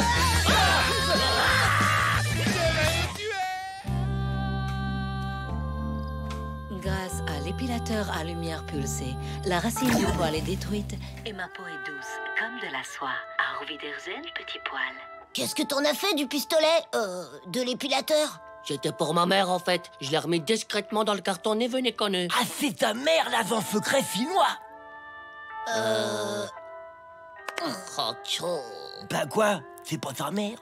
Grâce à l'épilateur à lumière pulsée, la racine du poil est détruite et ma peau est douce, comme de la soie. Auf Wiedersehen, petit poil. Qu'est-ce que t'en as fait du pistolet? De l'épilateur? C'était pour ma mère, en fait. Je l'ai remis discrètement dans le carton Neveu connu. Ah, c'est ta mère, l'agent secret chinois. Oh, tchou. Bah quoi? C'est pas ta mère?